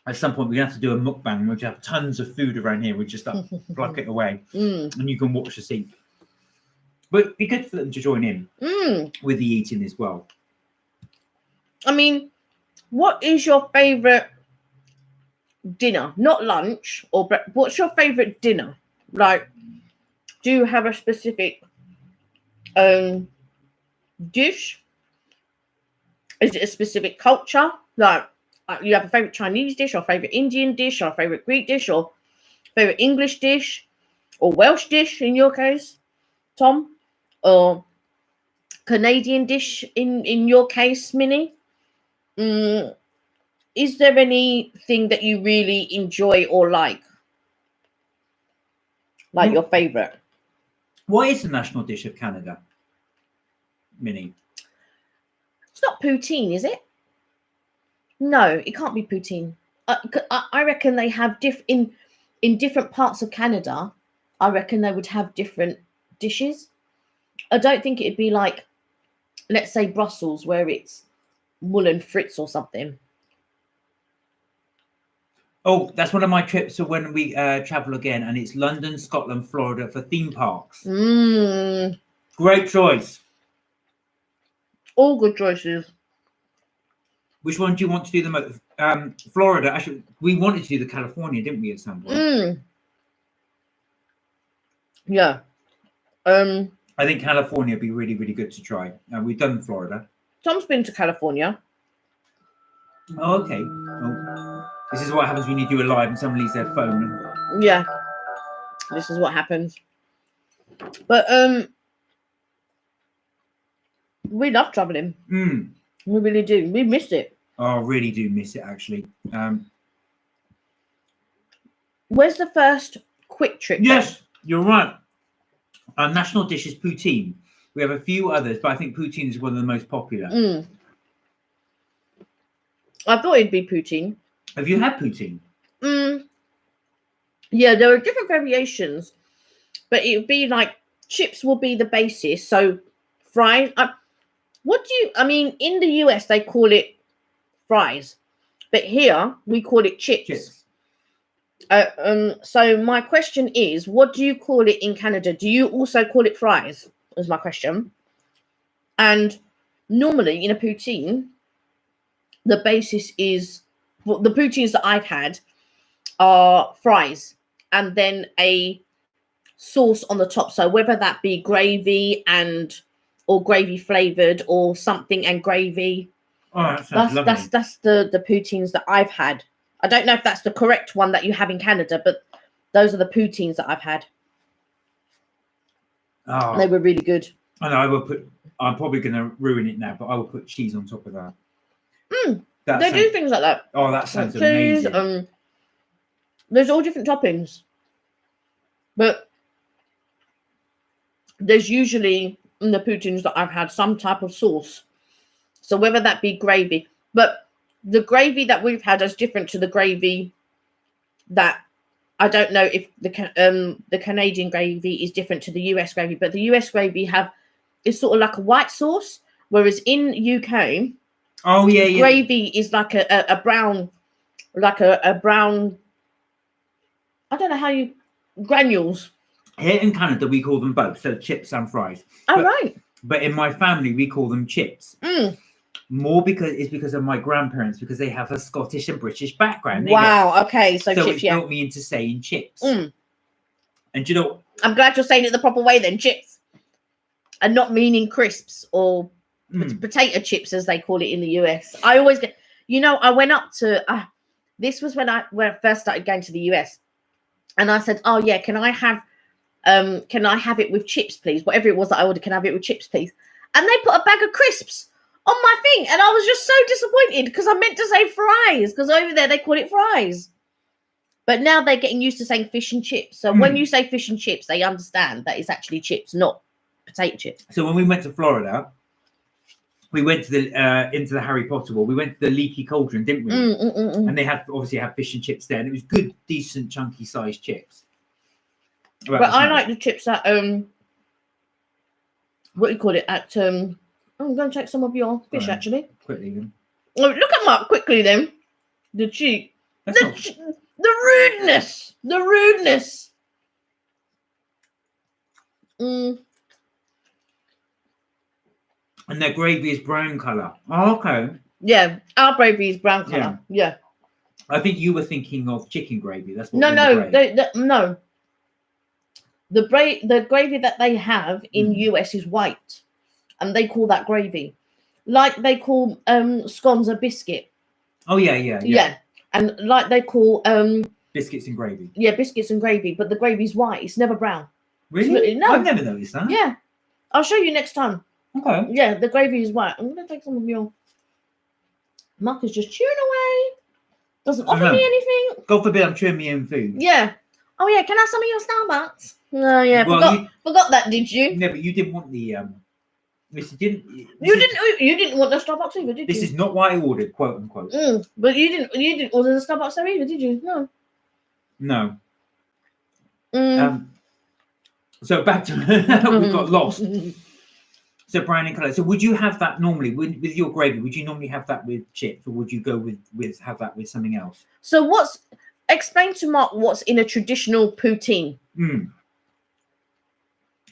at some point we have to do a mukbang. We have tons of food around here. We just pluck it away, and you can watch the scene. But it'd be good for them to join in with the eating as well. I mean, what is your favorite dinner? Not lunch or what's your favorite dinner? Like, do you have a specific dish? Is it a specific culture? Like, you have a favorite Chinese dish, or favorite Indian dish, or favorite Greek dish, or favorite English dish, or Welsh dish in your case, Tom, or Canadian dish in your case, Minnie? Is there anything that you really enjoy or like your favorite? What is the national dish of Canada, Minnie? It's not poutine, is it? No, it can't be poutine. I reckon they have in different parts of Canada. I reckon they would have different dishes. I don't think it'd be like, let's say, Brussels, where it's Mullen Fritz or something. Oh, that's one of my trips. So when we travel again, and it's London, Scotland, Florida for theme parks. Great choice. All good choices. Which one do you want to do the most? Florida. Actually, we wanted to do the California, didn't we, at some point? Yeah. I think California would be really, really good to try. We've done Florida. Tom's been to California. Oh, okay. Oh, this is what happens when you do a live and someone leaves their phone. Yeah. This is what happens. But we love traveling. We really do. We missed it. Oh, I really do miss it, actually. Where's the first quick trip? Yes, you're right. Our national dish is poutine. We have a few others, but I think poutine is one of the most popular. I thought it'd be poutine. Have you had poutine? Yeah, there are different variations, but it would be like chips will be the basis. So fries. I mean, in the US, they call it fries, but here we call it chips. So my question is, what do you call it in Canada? Do you also call it fries? Is my question. And normally in a poutine, the basis is, well, the poutines that I've had are fries and then a sauce on the top. So whether that be gravy or gravy flavored or something and gravy. Oh, that sounds lovely. That's the poutines that I've had. I don't know if that's the correct one that you have in Canada, but those are the poutines that I've had. Oh, they were really good. I know. I'm probably going to ruin it now, but I will put cheese on top of that. They do things like that. Oh, that sounds cheese, amazing. There's all different toppings, but there's usually in the poutines that I've had some type of sauce. So whether that be gravy, but the gravy that we've had is different to the gravy that I don't know if the Canadian gravy is different to the US gravy, but the US gravy is sort of like a white sauce, whereas in UK, gravy is like a brown, a brown. I don't know how you granules. Here in Canada, we call them both, so chips and fries. Right. But in my family, we call them chips. More because of my grandparents, because they have a Scottish and British background. Okay, so chips, it built me into saying chips. And you know, I'm glad you're saying it the proper way then, chips, and not meaning crisps or potato chips as they call it in the US. I always get, I went up to this was when I first started going to the US, and I said, oh yeah, can I have it with chips, please? Whatever it was that I ordered, can I have it with chips, please? and they put a bag of crisps on my thing, and I was just so disappointed because I meant to say fries because over there they call it fries. But now they're getting used to saying fish and chips. So when you say fish and chips, they understand that it's actually chips, not potato chips. So when we went to Florida, we went to the into the Harry Potter World. We went to the Leaky Cauldron, didn't we? And they obviously had fish and chips there, and it was good, decent, chunky sized chips. But I like the chips that what do you call it? At I'm going to take some of your fish actually. Quickly then. Oh, look at Mark quickly then. The cheek. The rudeness. The rudeness. And their gravy is brown colour. Oh, okay. Yeah, our gravy is brown colour. Yeah. I think you were thinking of chicken gravy. That's what. No. The gravy that they have in US is white, and they call that gravy, like they call scones a biscuit. Oh yeah. And like they call biscuits and gravy. Yeah, biscuits and gravy, but the gravy's white. It's never brown. Really? No, I've never noticed that. Yeah, I'll show you next time. Okay. Yeah, the gravy is white. I'm gonna take some of your. Mark is just chewing away. Doesn't offer me anything. God forbid I'm chewing my own food. Yeah. Oh yeah, can I have some of your Starbucks? No, yeah. Well, forgot that, did you? No, but you didn't want the You didn't want the Starbucks either, did you? This is not what I ordered, quote unquote. But you didn't order the Starbucks there either, did you? No. So back to we got lost. So brown in colour. So would you have that normally with your gravy? Would you normally have that with chips, or would you go with have that with something else? So explain to Mark what's in a traditional poutine?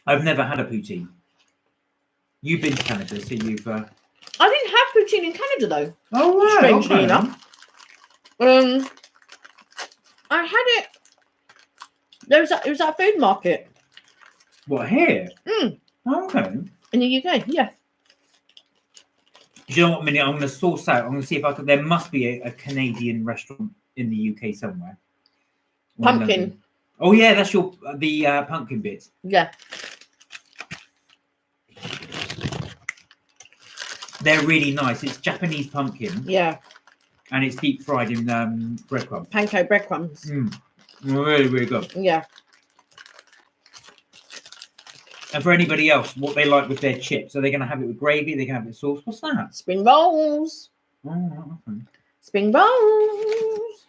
I've never had a poutine. You've been to Canada, so you've. I didn't have poutine in Canada though. Oh wow! Strangely enough. I had it. It was at a food market. What, here? Okay. In the UK, yeah. Do you know what, Minnie? I'm going to source out. I'm going to see if I can. There must be a Canadian restaurant in the UK somewhere. Pumpkin. Oh yeah, that's the pumpkin bit. Yeah. They're really nice. It's Japanese pumpkin. Yeah. And it's deep fried in breadcrumbs. Panko breadcrumbs. Really, really good. Yeah. And for anybody else, what they like with their chips, are they going to have it with gravy? Are they going to have it with sauce? What's that? Spring rolls. Oh, okay. Spring rolls.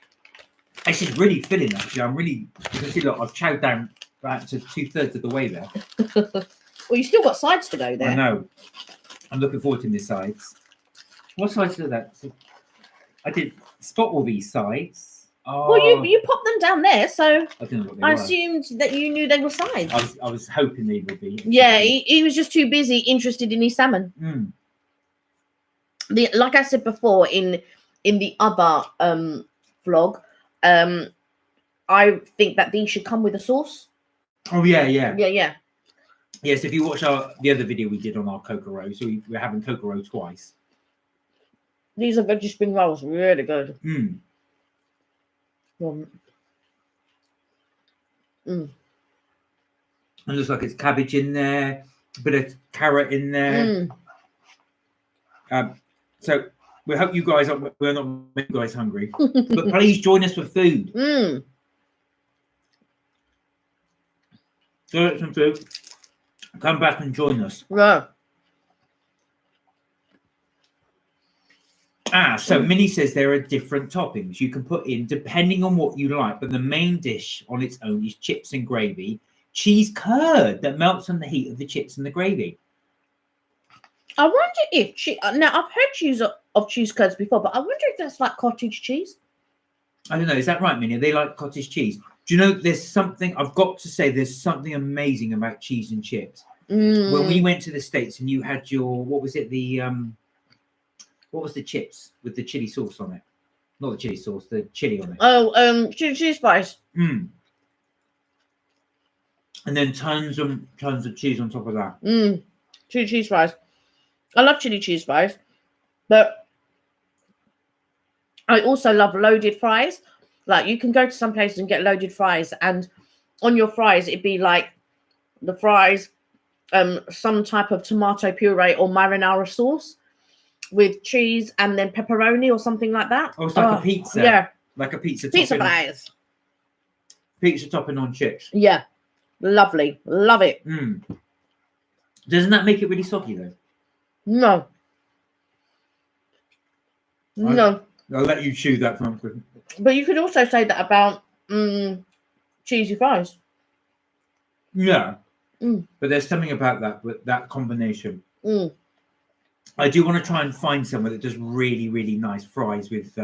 This is really filling, actually. You can see, look, I've chowed down about to 2/3 of the way there. Well, you still got sides to go there. I know. I'm looking forward to the sides. What sides are that? I did spot all these sides. Oh. Well, you popped them down there, so I didn't know what they I were. assumed that you knew they were sides. I was hoping they would be. Yeah, he was just too busy interested in his salmon. Like I said before in the other vlog, I think that these should come with a sauce. Oh yeah. Yes, if you watch the other video we did on our coca roe, so we're having coca roe twice. These are veggie spring rolls, really good. It looks like it's cabbage in there, a bit of carrot in there. So we hope you guys we're not making you guys hungry, but please join us for food. So get some food. Come back and join us. Yeah. So Minnie says there are different toppings you can put in depending on what you like, but the main dish on its own is chips and gravy, cheese curd that melts on the heat of the chips and the gravy. I wonder if now I've heard of cheese curds before, but I wonder if that's like cottage cheese. I don't know. Is that right, Minnie? They like cottage cheese. Do you know there's something I've got to say? There's something amazing about cheese and chips. When we went to the States and you had your what was it what was the chips with the chili sauce on it? Not the chili sauce, the chili on it. Oh, chili cheese fries. And then tons of cheese on top of that. Chili cheese fries. I love chili cheese fries, but I also love loaded fries. Like you can go to some places and get loaded fries, and on your fries it'd be like the fries some type of tomato puree or marinara sauce with cheese and then pepperoni or something like that. Oh, it's like a pizza. Yeah, Like a pizza pizza topping. fries. Pizza topping on chips. Yeah, lovely, love it. Doesn't that make it really soggy though? No, no. I'll let you chew that from. But you could also say that about cheesy fries. Yeah. But there's something about that combination. I do want to try and find somewhere that does really, really nice fries with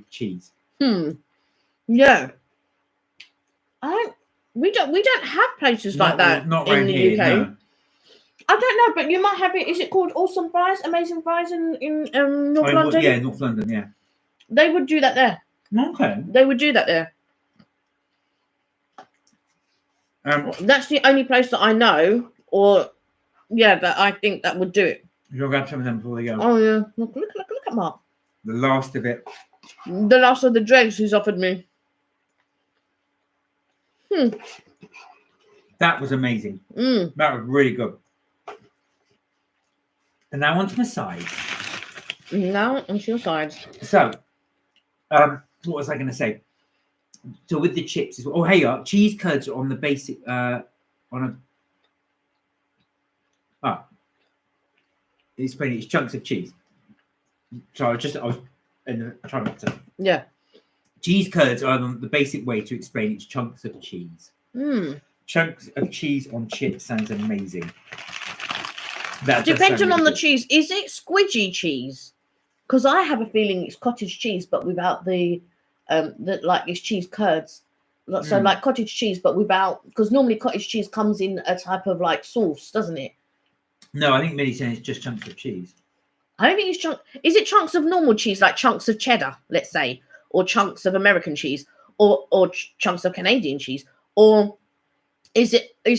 cheese. Yeah. We don't have places like that not in the here, UK. No. I don't know, but you might have it. Is it called Awesome Fries, Amazing Fries in North London? Yeah, North London. Yeah. They would do that there. Okay. They would do that there. That's the only place that I know, that I think that would do it. You'll grab some of them before they go. Oh yeah, look at Mark. The last of it. The last of the dregs he's offered me. That was amazing. That was really good. And now onto my side. Now onto your side. So, what was I going to say? So with the chips, cheese curds are on the basic explain it's chunks of cheese. So I was trying not to. Yeah. Cheese curds are the basic way to explain it's chunks of cheese. Chunks of cheese on chips sounds amazing. Depending on the cheese, is it squidgy cheese? Because I have a feeling it's cottage cheese, but without the like it's cheese curds. So like cottage cheese, but without, because normally cottage cheese comes in a type of like sauce, doesn't it? No, I think Millie's saying it's just chunks of cheese. I don't think it's is it chunks of normal cheese, like chunks of cheddar, let's say, or chunks of American cheese, or chunks of Canadian cheese, or is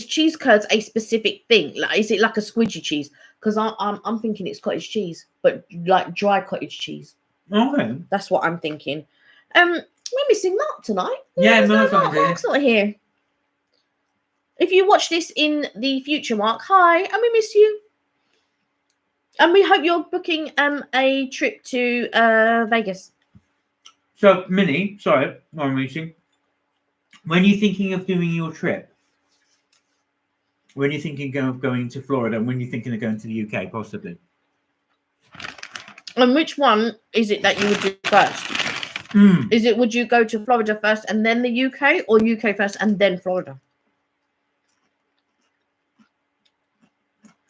cheese curds a specific thing? Like, is it like a squidgy cheese? Because I'm thinking it's cottage cheese, but like dry cottage cheese. Okay. That's what I'm thinking. We're missing Mark tonight. Yeah, Mark's not here. If you watch this in the future, Mark, hi, and we miss you. And we hope you're booking a trip to Vegas. So, Minnie, sorry, I'm reaching. When you're thinking of doing your trip, when you're thinking of going to Florida, and when you're thinking of going to the UK, possibly. And which one is it that you would do first? Would you go to Florida first and then the UK, or UK first and then Florida?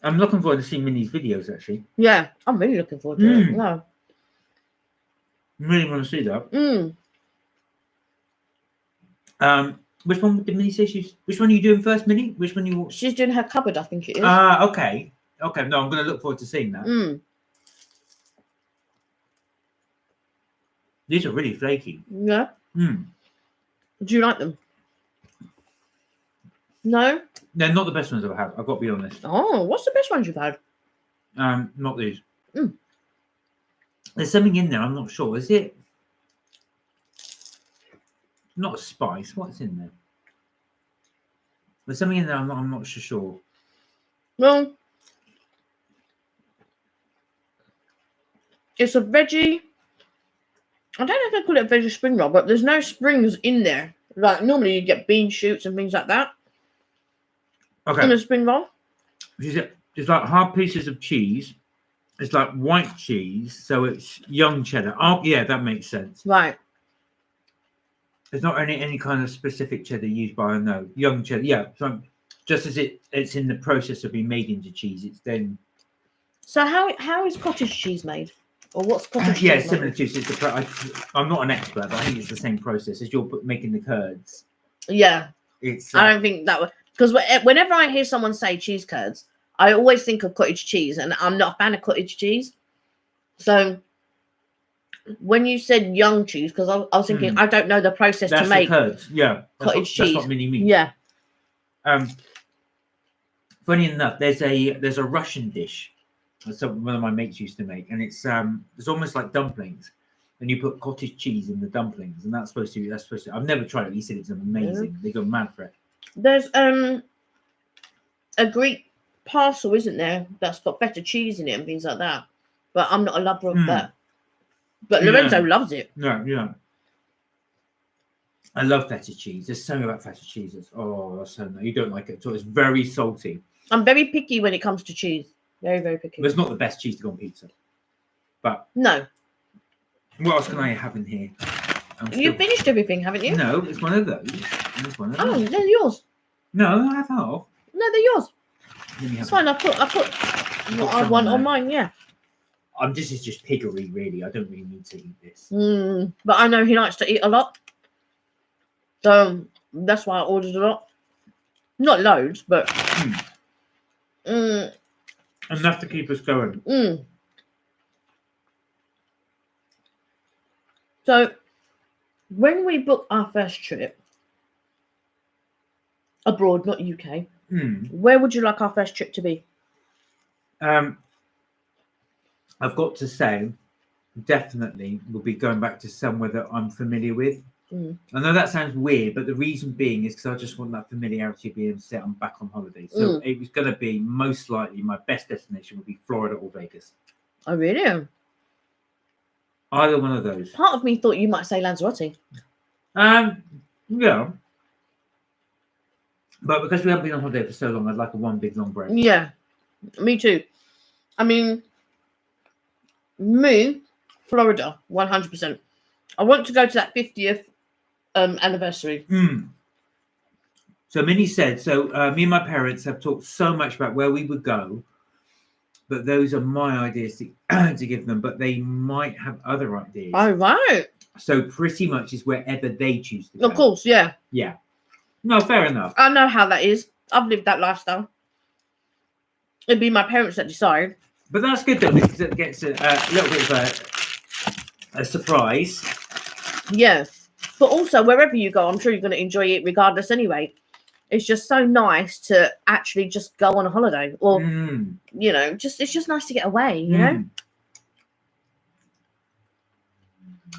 I'm looking forward to seeing Minnie's videos, actually. Yeah, I'm really looking forward to it. No. I really want to see that. Which one did Minnie say which one are you doing first, Minnie? Which one you? She's doing her cupboard, I think it is. Okay. Okay, no, I'm going to look forward to seeing that. These are really flaky. Yeah. Do you like them? No? They're not the best ones I've had, I've got to be honest. Oh, what's the best ones you've had? Not these. There's something in there, I'm not sure. Is it? Not a spice. What's in there? There's something in there, I'm not sure. Well, it's a veggie. I don't know if I call it a veggie spring roll, but there's no springs in there. Like normally you get bean shoots and things like that. Okay. In a spring roll. It's like hard pieces of cheese. It's like white cheese, so it's young cheddar. Oh, yeah, that makes sense. Right. There's not any kind of specific cheddar used by, no, young cheddar. Yeah, so just as it's in the process of being made into cheese, it's then. So how is cottage cheese made, or what's cottage cheese? Yeah, it's similar to. I'm not an expert, but I think it's the same process as you're making the curds. Yeah, it's. I don't think that would, because whenever I hear someone say cheese curds, I always think of cottage cheese, and I'm not a fan of cottage cheese. So when you said young cheese, because I was thinking I don't know the process to make curds. Yeah, cottage cheese. That's what Minnie means. Yeah. Funny enough, there's a Russian dish that one of my mates used to make, and it's almost like dumplings, and you put cottage cheese in the dumplings, and that's supposed to. I've never tried it. He said it's amazing. They go mad for it. There's a Greek parcel, isn't there? That's got feta cheese in it and things like that. But I'm not a lover of that. But Lorenzo loves it. Yeah. I love feta cheese. There's something about feta cheese. That's so nice. You don't like it at all. It's very salty. I'm very picky when it comes to cheese. Very, very picky. But it's not the best cheese to go on pizza. But no. What else can I have in here? You've finished everything, haven't you? No, it's one of those. Oh, they're yours. No, I have half. No, they're yours. It's fine. I put what I want on mine. Yeah. This is just piggery, really. I don't really need to eat this. But I know he likes to eat a lot, so that's why I ordered a lot. Not loads, but enough to keep us going. So, when we book our first trip abroad, not UK, where would you like our first trip to be? I've got to say, definitely we'll be going back to somewhere that I'm familiar with. I know that sounds weird, but the reason being is because I just want that familiarity of being set. I'm back on holiday, so it was going to be most likely my best destination would be Florida or Vegas. Oh, really? Either one of those. Part of me thought you might say Lanzarote. Yeah. But because we haven't been on holiday for so long, I'd like a one big long break. Yeah, me too. I mean, me, Florida, 100%. I want to go to that 50th anniversary. So Minnie said, me and my parents have talked so much about where we would go, but those are my ideas to give them, but they might have other ideas. Oh, right. So pretty much is wherever they choose to go. Of course, yeah. Yeah. No, fair enough. I know how that is. I've lived that lifestyle. It'd be my parents that decide. But that's good, though, because it gets a little bit of a surprise. Yeah. But also, wherever you go, I'm sure you're going to enjoy it regardless anyway. It's just so nice to actually just go on a holiday. Or, you know, it's just nice to get away, you know?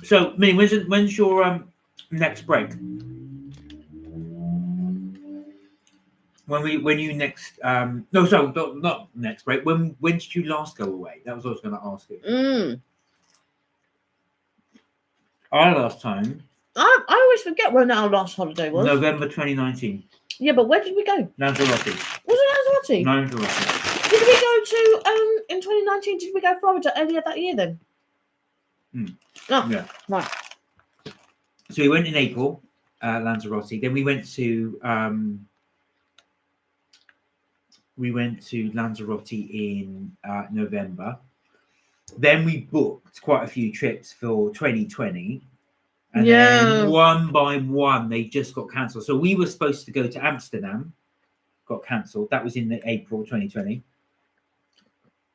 So, Minnie, when's your next break? When you next no, sorry, not next break. When did you last go away? That was what I was going to ask you. Our last time. I always forget when our last holiday was. November 2019. Yeah, but where did we go? Lanzarote. Was it Lanzarote? Lanzarote. Did we go to in 2019? Did we go to Florida earlier that year then? Oh, yeah. Right. So we went in April, Lanzarote. Then we went to Lanzarote in November. Then we booked quite a few trips for 2020. And then one by one, they just got cancelled. So we were supposed to go to Amsterdam, got cancelled. That was in April 2020.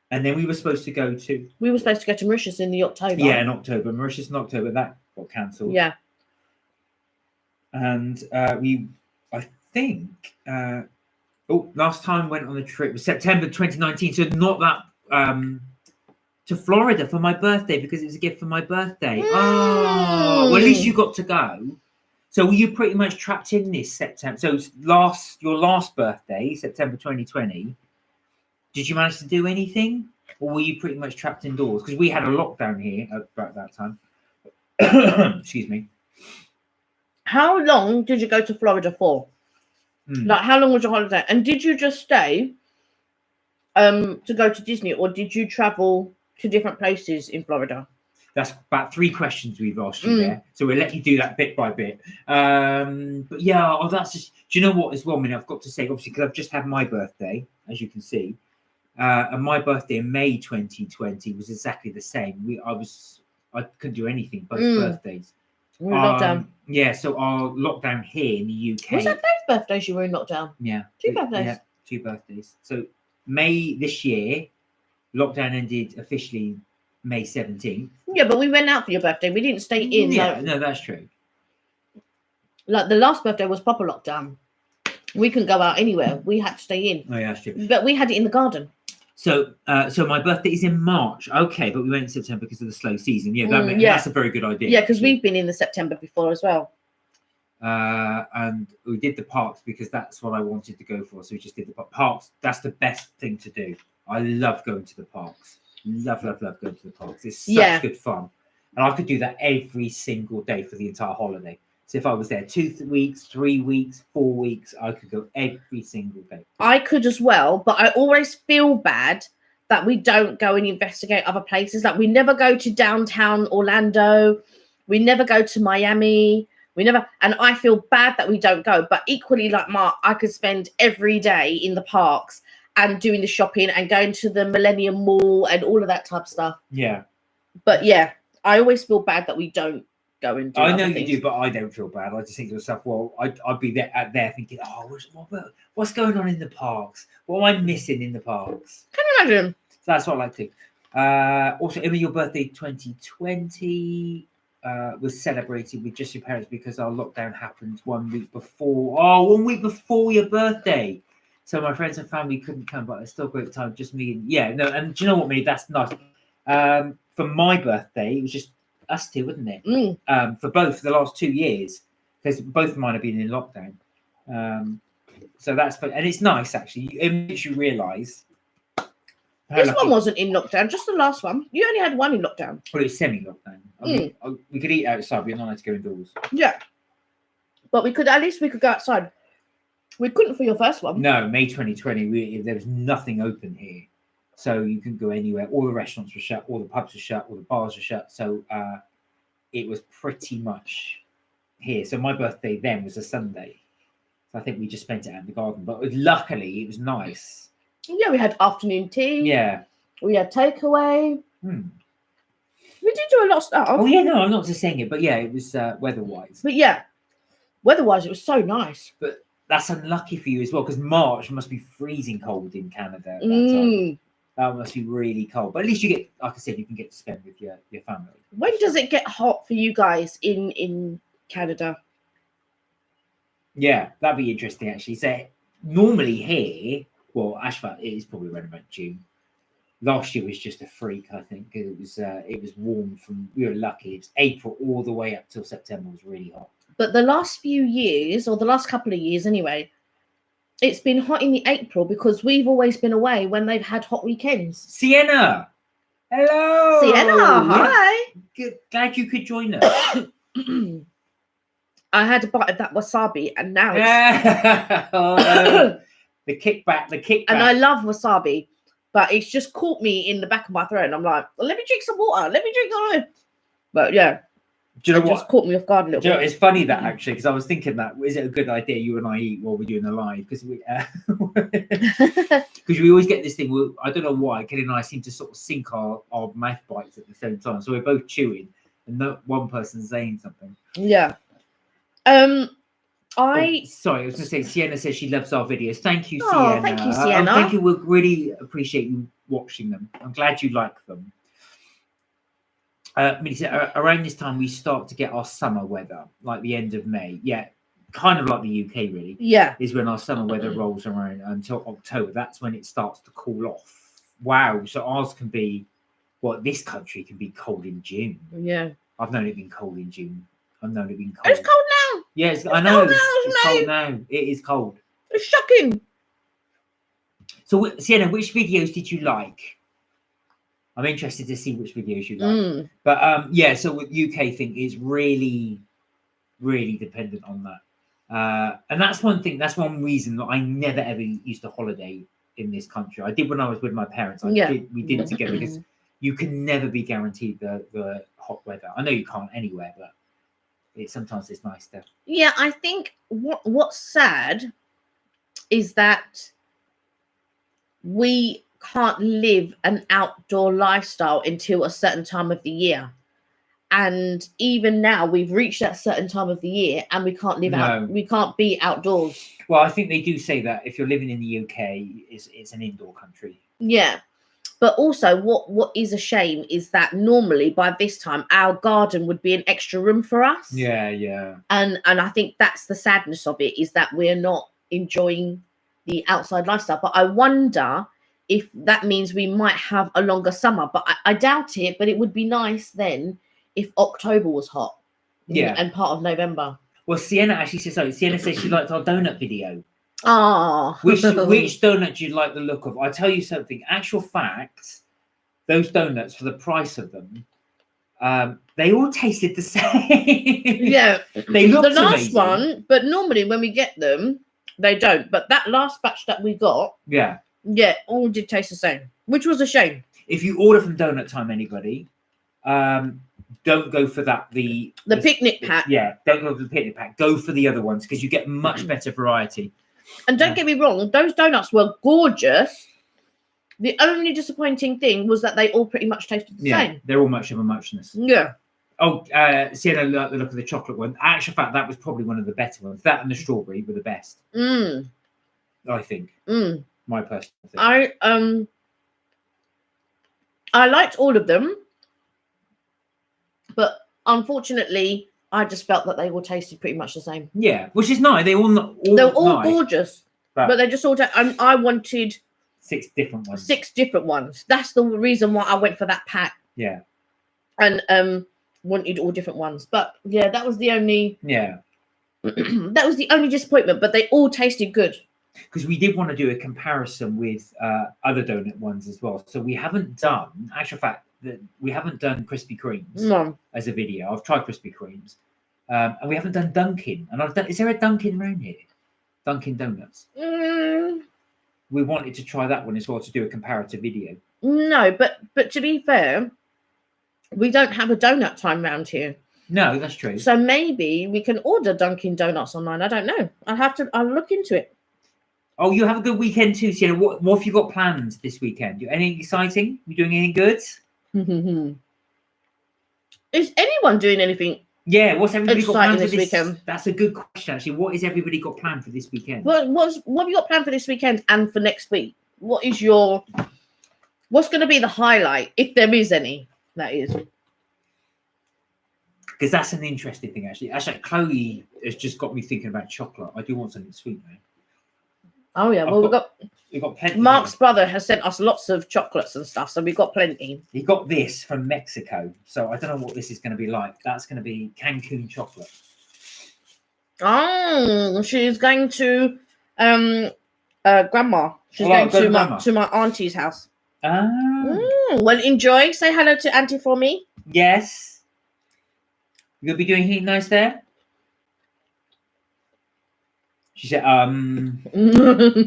And then we were supposed to go to... We were supposed to go to Mauritius in the October. Yeah, in October. Mauritius in October, that got cancelled. Yeah. And I think... last time went on a trip was September 2019. So not that... to Florida for my birthday because it was a gift for my birthday. Oh, well, at least you got to go. So were you pretty much trapped in this September? So your last birthday, September 2020, did you manage to do anything? Or were you pretty much trapped indoors? Because we had a lockdown here about that time. Excuse me. How long did you go to Florida for? Like, how long was your holiday? And did you just stay to go to Disney, or did you travel to different places in Florida? That's about 3 questions we've asked you there. So we'll let you do that bit by bit. But yeah, that's just... Do you know what as well, I mean, I've got to say, obviously, because I've just had my birthday, as you can see. And my birthday in May 2020 was exactly the same. I couldn't do anything, both birthdays. We were in lockdown. Yeah, so our lockdown here in the UK... Was that both birthdays you were in lockdown? Yeah. 2 birthdays? Yeah, 2 birthdays. So May this year, lockdown ended officially May 17th. Yeah, but we went out for your birthday. We didn't stay in. Yeah, no, that's true. Like, the last birthday was proper lockdown. We couldn't go out anywhere. We had to stay in. Oh, yeah, that's true. But we had it in the garden. So my birthday is in March. Okay, but we went in September because of the slow season. Yeah, that's a very good idea. Yeah, because we've been in the September before as well. And we did the parks because that's what I wanted to go for. So we just did the parks. That's the best thing to do. I love going to the parks. Love going to the parks. It's such good fun. And I could do that every single day for the entire holiday. So if I was there 2 weeks, 3 weeks, 4 weeks, I could go every single day. I could as well, but I always feel bad that we don't go and investigate other places. Like we never go to downtown Orlando. We never go to Miami. We never, and I feel bad that we don't go. But equally, like Mark, I could spend every day in the parks and doing the shopping and going to the Millennium Mall and all of that type of stuff. Yeah. But yeah, I always feel bad that we don't go and do I know other you things. do, but I don't feel bad. I just think to myself, well, I'd be there thinking, oh, what's going on in the parks? What am I missing in the parks? Can you imagine? So that's what I like to. Also, Emma, your birthday 2020 was celebrated with just your parents because our lockdown happened 1 week before. Oh, 1 week before your birthday. So my friends and family couldn't come, but it's still a great time. Just me and and do you know what, Minnie? That's nice. For my birthday, it was just us two, wasn't it? For both the last 2 years, because both of mine have been in lockdown. So that's fun, and it's nice actually. It makes you realise. This one wasn't in lockdown, just the last one. You only had one in lockdown. Well, it's semi-lockdown. I mean, we could eat outside, we're not allowed to go indoors. Yeah, but we could go outside. We couldn't for your first one. No, May 2020, there was nothing open here. So you couldn't go anywhere. All the restaurants were shut, all the pubs were shut, all the bars were shut. So it was pretty much here. So my birthday then was a Sunday. So I think we just spent it out in the garden. But luckily, it was nice. Yeah, we had afternoon tea. Yeah. We had takeaway. We did do a lot of stuff. Oh, yeah, no, I'm not just saying it. But yeah, it was weather-wise. But yeah, weather-wise, it was so nice. But that's unlucky for you as well, because March must be freezing cold in Canada at that time. That must be really cold. But at least you get, like I said, you can get to spend with your family. When does it get hot for you guys in Canada? Yeah, that'd be interesting actually. So normally here, well, Ashford, it is probably around about June. Last year was just a freak, I think. It was warm we were lucky. It's April all the way up till September was really hot. But the last few years, or the last couple of years anyway, it's been hot in the April because we've always been away when they've had hot weekends. Sienna! Hello! Sienna, hi! Good. Glad you could join us. I had a bite of that wasabi and now it's... the kickback. And I love wasabi, but it's just caught me in the back of my throat and I'm like, well, let me drink some water. Let me drink some. But yeah. Do you know what? Just caught me off guard a little bit. It's funny that actually, because I was thinking that is it a good idea you and I eat while we're doing the live? Because we always get this thing. I don't know why Kelly and I seem to sort of sync our mouth bites at the same time. So we're both chewing and not one person's saying something. Yeah. Sorry, I was going to say Sienna says she loves our videos. Thank you, Sienna. Thank you, Sienna. Thank you. We really appreciate you watching them. I'm glad you like them. Around this time we start to get our summer weather, like the end of May. Yeah, kind of like the UK, really. Yeah, is when our summer weather rolls around until October. That's when it starts to cool off. Wow, so ours can be, this country can be cold in June. Yeah, I've known it being cold in June. I've known it being cold. It's cold now. Yes, I know. It's cold now. It is cold. It's shocking. So, Sienna, which videos did you like? I'm interested to see which videos you like. But so with UK thing is really, really dependent on that. And that's one thing, that's one reason that I never ever used to holiday in this country. I did when I was with my parents. We did it together because you can never be guaranteed the hot weather. I know you can't anywhere, but sometimes it's nice to. Yeah, I think what's sad is that we can't live an outdoor lifestyle until a certain time of the year, and even now we've reached that certain time of the year and we can't live out. We can't be outdoors. Well, I think they do say that if you're living in the UK, it's an indoor country. Yeah, but also what is a shame is that normally by this time our garden would be an extra room for us. Yeah. And I think that's the sadness of it, is that we're not enjoying the outside lifestyle. But I wonder if that means we might have a longer summer, but I doubt it. But it would be nice then if October was hot, and part of November. Well, Sienna actually says so. Sienna says she liked our donut video. Oh, Which donut do you like the look of? I'll tell you something. Actual fact, those donuts for the price of them, they all tasted the same. Yeah, they looked the last amazing. one, but normally when we get them, they don't. But that last batch that we got, yeah, all did taste the same, which was a shame. If you order from Donut Time, anybody, don't go for that. The picnic pack. Yeah, don't go for the picnic pack. Go for the other ones because you get much better variety. And don't get me wrong, those donuts were gorgeous. The only disappointing thing was that they all pretty much tasted the same. They're all much of a muchness. Yeah. Oh, Sienna, the look of the chocolate one. Actual fact, that was probably one of the better ones. That and the strawberry were the best. I think. My personal thing. I liked all of them, but unfortunately, I just felt that they all tasted pretty much the same. Yeah, which is nice. They're all nice, gorgeous, but they just all. I wanted 6 different ones. 6 different ones. That's the reason why I went for that pack. Yeah. And wanted all different ones, but yeah, that was the only. Yeah. That was the only disappointment, but they all tasted good. Because we did want to do a comparison with other donut ones as well. So we haven't done, actual fact, that we haven't done Krispy Kremes as a video. I've tried Krispy Kremes, and we haven't done Dunkin'. And I've done. Is there a Dunkin' around here? Dunkin' Donuts. We wanted to try that one as well to do a comparative video. No, but to be fair, we don't have a donut time round here. No, that's true. So maybe we can order Dunkin' Donuts online. I don't know. I'll look into it. Oh, you have a good weekend too, Sienna. What have you got planned this weekend? Anything exciting? You doing anything good? Is anyone doing anything? Yeah, what's everybody got planned for this weekend? That's a good question, actually. What is everybody got planned for this weekend? What have you got planned for this weekend and for next week? What's going to be the highlight, if there is any? That is. Because that's an interesting thing, actually. Actually, Chloe has just got me thinking about chocolate. I do want something sweet, man. Oh yeah, well we've got plenty. Mark's brother has sent us lots of chocolates and stuff, so we've got plenty. He got this from Mexico, so I don't know what this is going to be like. That's going to be Cancun chocolate. Oh, she's going to grandma. She's going to my auntie's house. Well, enjoy. Say hello to auntie for me. Yes. You'll be doing heat nice there. She said, you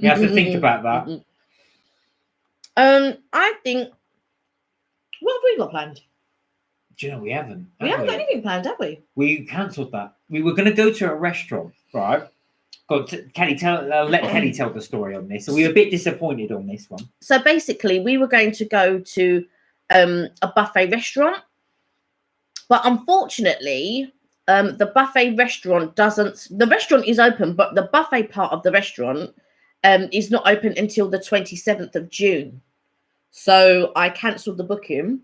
have to think about that. I think, what have we got planned? Do you know, we haven't. We haven't got anything planned, have we? We cancelled that. We were going to go to a restaurant, right? Let Kelly tell the story on this. So we were a bit disappointed on this one. So basically, we were going to go to a buffet restaurant. But unfortunately, the buffet restaurant the restaurant is open, but the buffet part of the restaurant is not open until the 27th of June. So I cancelled the booking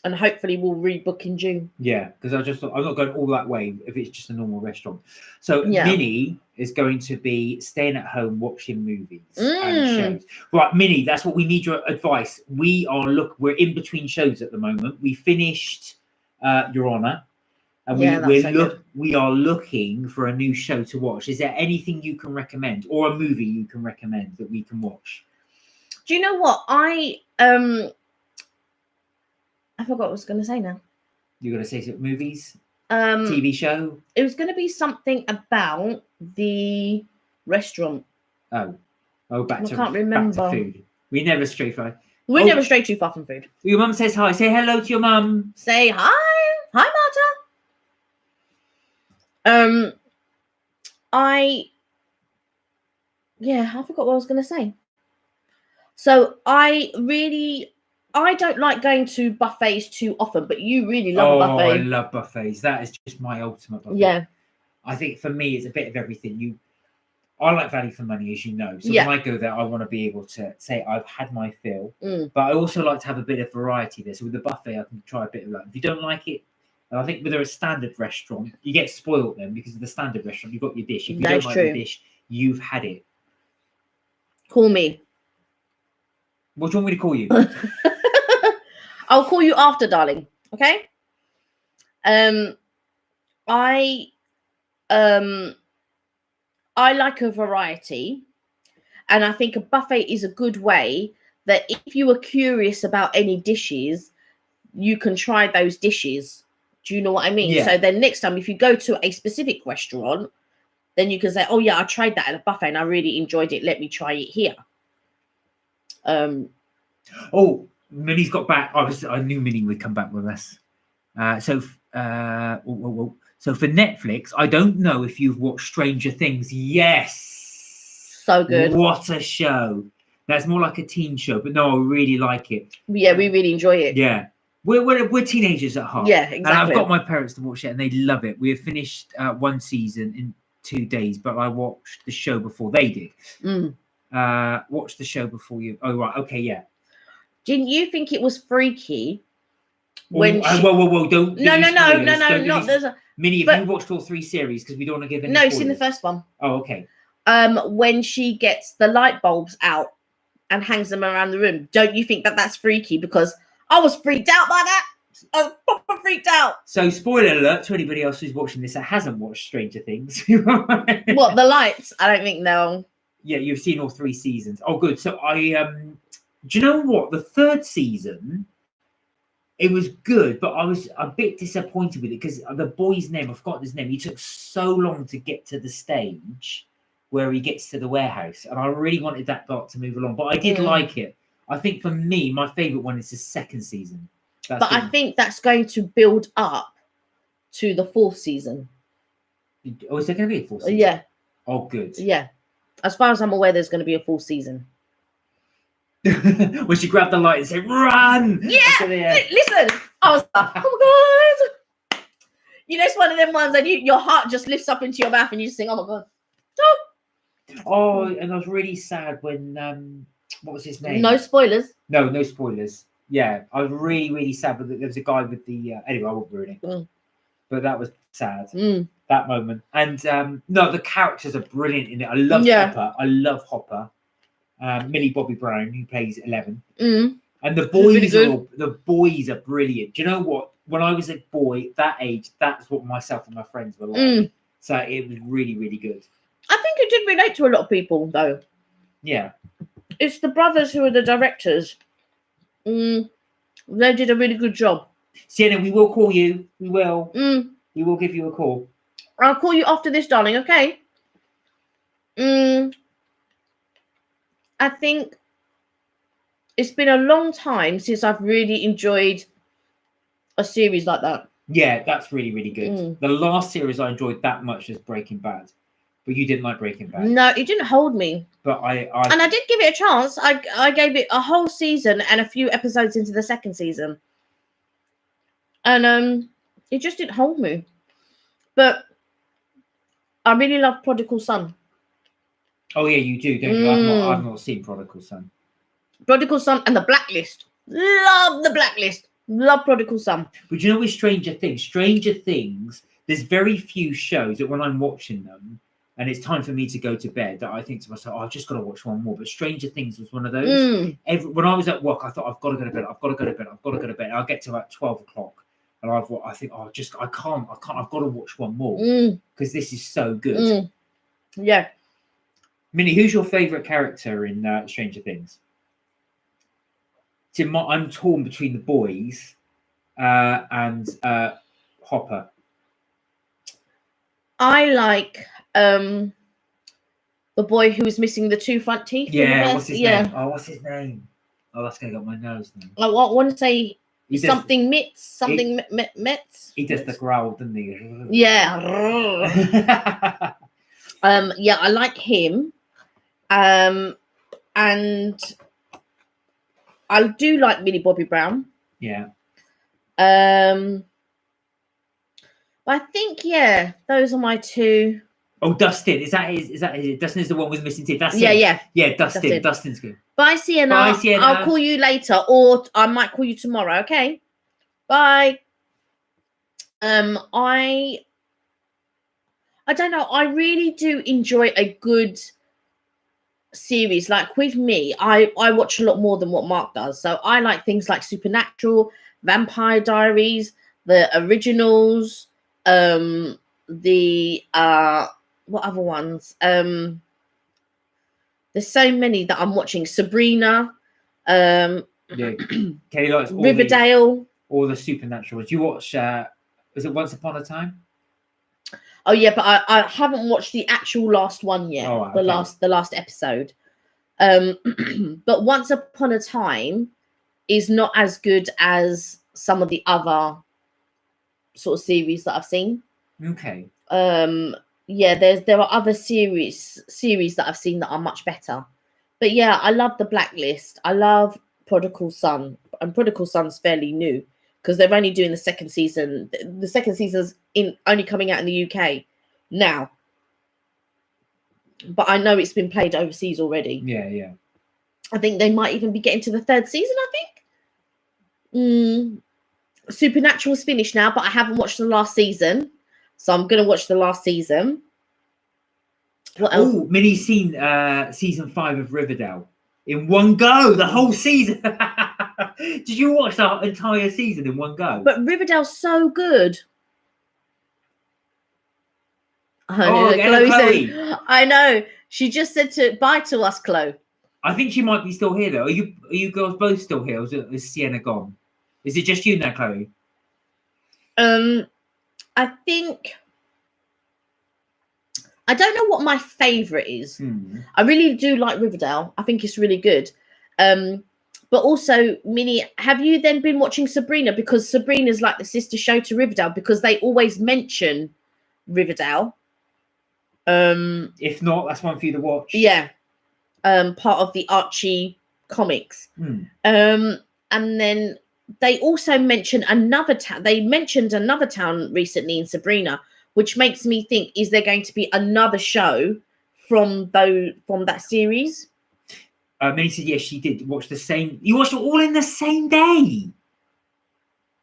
and hopefully we'll rebook in June. Yeah, because I just thought I'm not going all that way if it's just a normal restaurant. So Minnie is going to be staying at home watching movies and shows. Right, Minnie, that's what we need your advice. We're in between shows at the moment. We finished Your Honor. And we are looking for a new show to watch. Is there anything you can recommend or a movie you can recommend that we can watch? Do you know what? I forgot what I was going to say now. You're going to say some movies? TV show? It was going to be something about the restaurant. I can't remember. Back to food. We never stray far. We never stray too far from food. Your mum says hi. Say hello to your mum. Say hi. Hi, Marta. I forgot what I was going to say. So I don't like going to buffets too often, but you really love a buffet. I love buffets. That is just my ultimate buffet. Yeah. I think for me, it's a bit of everything. I like value for money, as you know. So when I go there, I want to be able to say I've had my fill. But I also like to have a bit of variety there. So with the buffet, I can try a bit of that. If you don't like it, and I think with a standard restaurant, you get spoiled then because of the standard restaurant. You've got your dish. If you don't like your dish, you've had it. Call me. What do you want me to call you? I'll call you after, darling. Okay. I I like a variety, and I think a buffet is a good way that if you are curious about any dishes, you can try those dishes. Do you know what I mean? Yeah. So then next time, if you go to a specific restaurant, then you can say, oh yeah, I tried that at a buffet and I really enjoyed it. Let me try it here. Oh, Minnie's got back. I knew Minnie would come back with us. So for Netflix, I don't know if you've watched Stranger Things. Yes. So good. What a show. That's more like a teen show, but no, I really like it. Yeah, we really enjoy it. Yeah. We're teenagers at heart. Yeah, exactly. And I've got my parents to watch it and they love it. We have finished one season in 2 days, but I watched the show before they did. Watched the show before you. Oh, right. Okay, yeah. Didn't you think it was freaky when whoa, don't no, there's a Minnie, have you watched all 3 series? Because we don't want to give any spoilers. It's in the first one. Oh, okay. When she gets the light bulbs out and hangs them around the room, don't you think that that's freaky? Because I was freaked out by that. I was proper freaked out. So, spoiler alert to anybody else who's watching this that hasn't watched Stranger Things. What, the lights? I don't think no. Yeah, you've seen all 3 seasons. Oh, good. So do you know what? The 3rd season, it was good, but I was a bit disappointed with it because the boy's name, I've forgotten his name. He took so long to get to the stage where he gets to the warehouse, and I really wanted that part to move along. But I did like it. I think for me, my favourite one is the 2nd season. I think that's going to build up to the 4th season. Oh, is there going to be a 4th season? Yeah. Oh, good. Yeah. As far as I'm aware, there's going to be a 4th season. When she grabbed the light and said, "Run!" Yeah, listen, I was like, oh my god. You know, it's one of them ones that your heart just lifts up into your mouth and you just think, oh my god. Oh, and I was really sad when what was his name? No spoilers. No spoilers. Yeah, I was really, really sad. But there was a guy with the anyway, I won't ruin it. But that was sad. That moment. And no, the characters are brilliant in it. I love Hopper. I love Hopper. Millie Bobby Brown, who plays 11. And the boys are brilliant. Do you know what? When I was a boy that age, that's what myself and my friends were like. So it was really, really good. I think it did relate to a lot of people, though. Yeah. It's the brothers who are the directors. They did a really good job. Sienna, we will call you. We will. We will give you a call. I'll call you after this, darling, okay? I think it's been a long time since I've really enjoyed a series like that. Yeah, that's really, really good. The last series I enjoyed that much was Breaking Bad. But you didn't like Breaking Bad. No, it didn't hold me. But I did give it a chance. I gave it a whole season and a few episodes into the 2nd season. And it just didn't hold me. But I really love Prodigal Son. Oh yeah, you do, don't you? I've not seen Prodigal Son. Prodigal Son and The Blacklist. Love The Blacklist. Love Prodigal Son. But you know with Stranger Things, there's very few shows that when I'm watching them and it's time for me to go to bed that I think to myself, I've just got to watch one more. But Stranger Things was one of those. When I was at work, I thought, I've got to go to bed. I've got to go to bed. I'll get to about 12 o'clock. And I think, I can't. I've got to watch one more because this is so good. Yeah. Minnie, who's your favourite character in Stranger Things? I'm torn between the boys and Hopper. I like the boy who was missing the 2 front teeth. Yeah, what's his name? Oh, what's his name? Oh, that's going to get my nose now. I want to say something Mitts. Mitts. He does the growl, doesn't he? Yeah. Yeah, I like him. And I do like Millie Bobby Brown. Yeah. I think those are my 2. Oh, Dustin, is that his? Dustin is the one with missing teeth. That's yeah. Dustin. Dustin's good. Bye, Sienna. I'll call you later, or I might call you tomorrow. Okay. Bye. I don't know. I really do enjoy a good series. Like with me, I watch a lot more than what Mark does. So I like things like Supernatural, Vampire Diaries, the originals, the what other ones? There's so many that I'm watching. Sabrina, Yeah, Kelly likes Riverdale. All the supernatural. Do you watch? Was it Once Upon a Time? Oh yeah, but I haven't watched the actual last one yet. Oh, the okay. last episode. But Once Upon a Time is not as good as some of the other sort of series that I've seen. Okay. Yeah, there are other series that I've seen that are much better. But yeah, I love The Blacklist. I love Prodigal Son, and Prodigal Son's fairly new because they're only doing the second season. The second season's only coming out in the UK now, but I know it's been played overseas already. Yeah. I think they might even be getting to the third season. I think. Supernatural's finished now, but I haven't watched the last season, so I'm gonna watch the last season. What else? Oh, Minnie's seen season 5 of Riverdale in one go, the whole season. Did you watch the entire season in one go? But Riverdale's so good. Chloe. I know. She just said bye to us, Chloe. I think she might be still here though. Are you girls both still here? Or is Sienna gone? Is it just you now, Chloe? I think. I don't know what my favorite is. I really do like Riverdale. I think it's really good. But also, Minnie, have you then been watching Sabrina? Because Sabrina's like the sister show to Riverdale because they always mention Riverdale. If not, that's one for you to watch. Yeah. Part of the Archie comics. And then they also mention another town. They mentioned another town recently in Sabrina, which makes me think, is there going to be another show from that series? Minnie said yes, she did watch the same. You watched it all in the same day.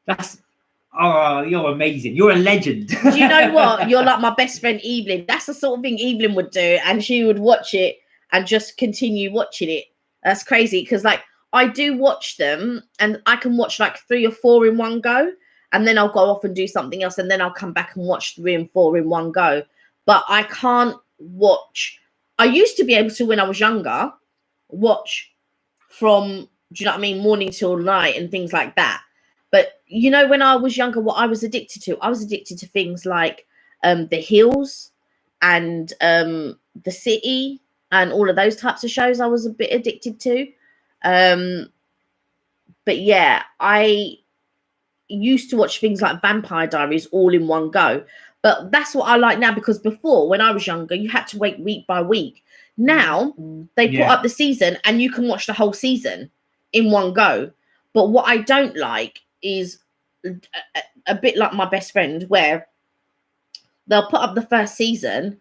You're amazing. You're a legend. Do you know what? You're like my best friend Evelyn. That's the sort of thing Evelyn would do, and she would watch it and just continue watching it. That's crazy because like I do watch them, and I can watch like 3 or 4 in one go. And then I'll go off and do something else. And then I'll come back and watch 3 and 4 in one go. But I can't watch. I used to be able to, when I was younger, watch from, do you know what I mean, morning till night and things like that. But, you know, when I was younger, what I was addicted to? I was addicted to things like The Hills and The City and all of those types of shows I was a bit addicted to. But, yeah, I used to watch things like Vampire Diaries all in one go, but that's what I like now, because before, when I was younger, you had to wait week by week. Now they put up the season and you can watch the whole season in one go. But what I don't like is a bit like my best friend, where they'll put up the first season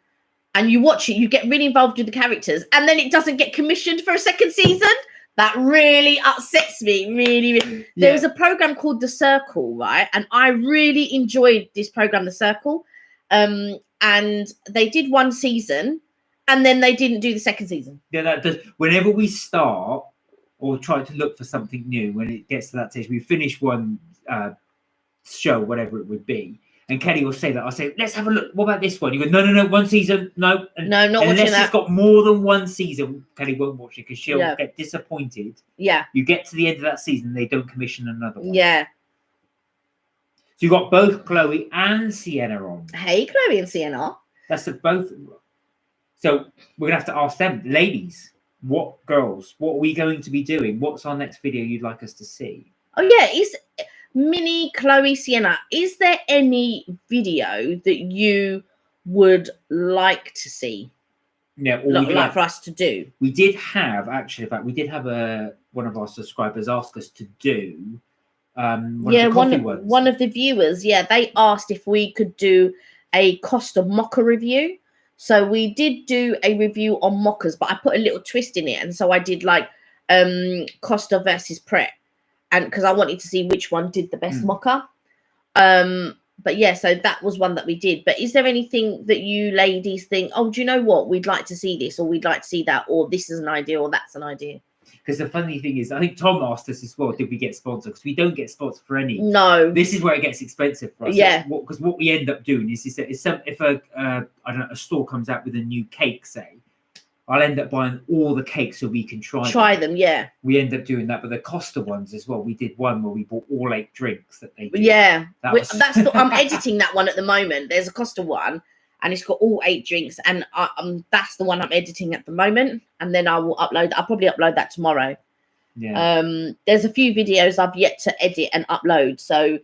and you watch it, you get really involved with the characters, and then it doesn't get commissioned for a second season. That really upsets me, really. Yeah. There was a program called The Circle, right? And I really enjoyed this program, The Circle. And they did one season, and then they didn't do the second season. Yeah, that does. Whenever we start or try to look for something new, when it gets to that stage, we finish one show, whatever it would be, and Kelly will say that. I'll say, let's have a look. What about this one? You go, no, one season. No, no, not watching that. Unless it's got more than one season, Kelly won't watch it because she'll get disappointed. Yeah. You get to the end of that season, they don't commission another one. Yeah. So you got both Chloe and Sienna on. Hey, Chloe and Sienna. That's both. So we're gonna have to ask them, ladies, what are we going to be doing? What's our next video you'd like us to see? Oh yeah, is Minnie, Chloe, Sienna, is there any video that you would like to see? Yeah, like for us to do. We did have, actually, in fact, we did have one of our subscribers ask us to do one of the viewers, they asked if we could do a Costa mocha review. So we did do a review on mochas, but I put a little twist in it, and so I did like Costa versus Pret, and because I wanted to see which one did the best mocha. But yeah, so that was one that we did. But is there anything that you ladies think, oh, do you know what, we'd like to see this, or we'd like to see that, or this is an idea, or that's an idea? Because the funny thing is, I think Tom asked us as well, did we get sponsored? Because we don't get sponsored for any. No. This is where it gets expensive for us. Yeah. Because what we end up doing is that if a store comes out with a new cake, say, I'll end up buying all the cakes so we can try them. Yeah. We end up doing that, but the Costa ones as well. We did one where we bought all 8 drinks that they did. Yeah. That's I'm editing that one at the moment. There's a Costa one, and it's got all 8 drinks, and that's the one I'm editing at the moment. And then I will upload. I'll probably upload that tomorrow. Yeah. There's a few videos I've yet to edit and upload, so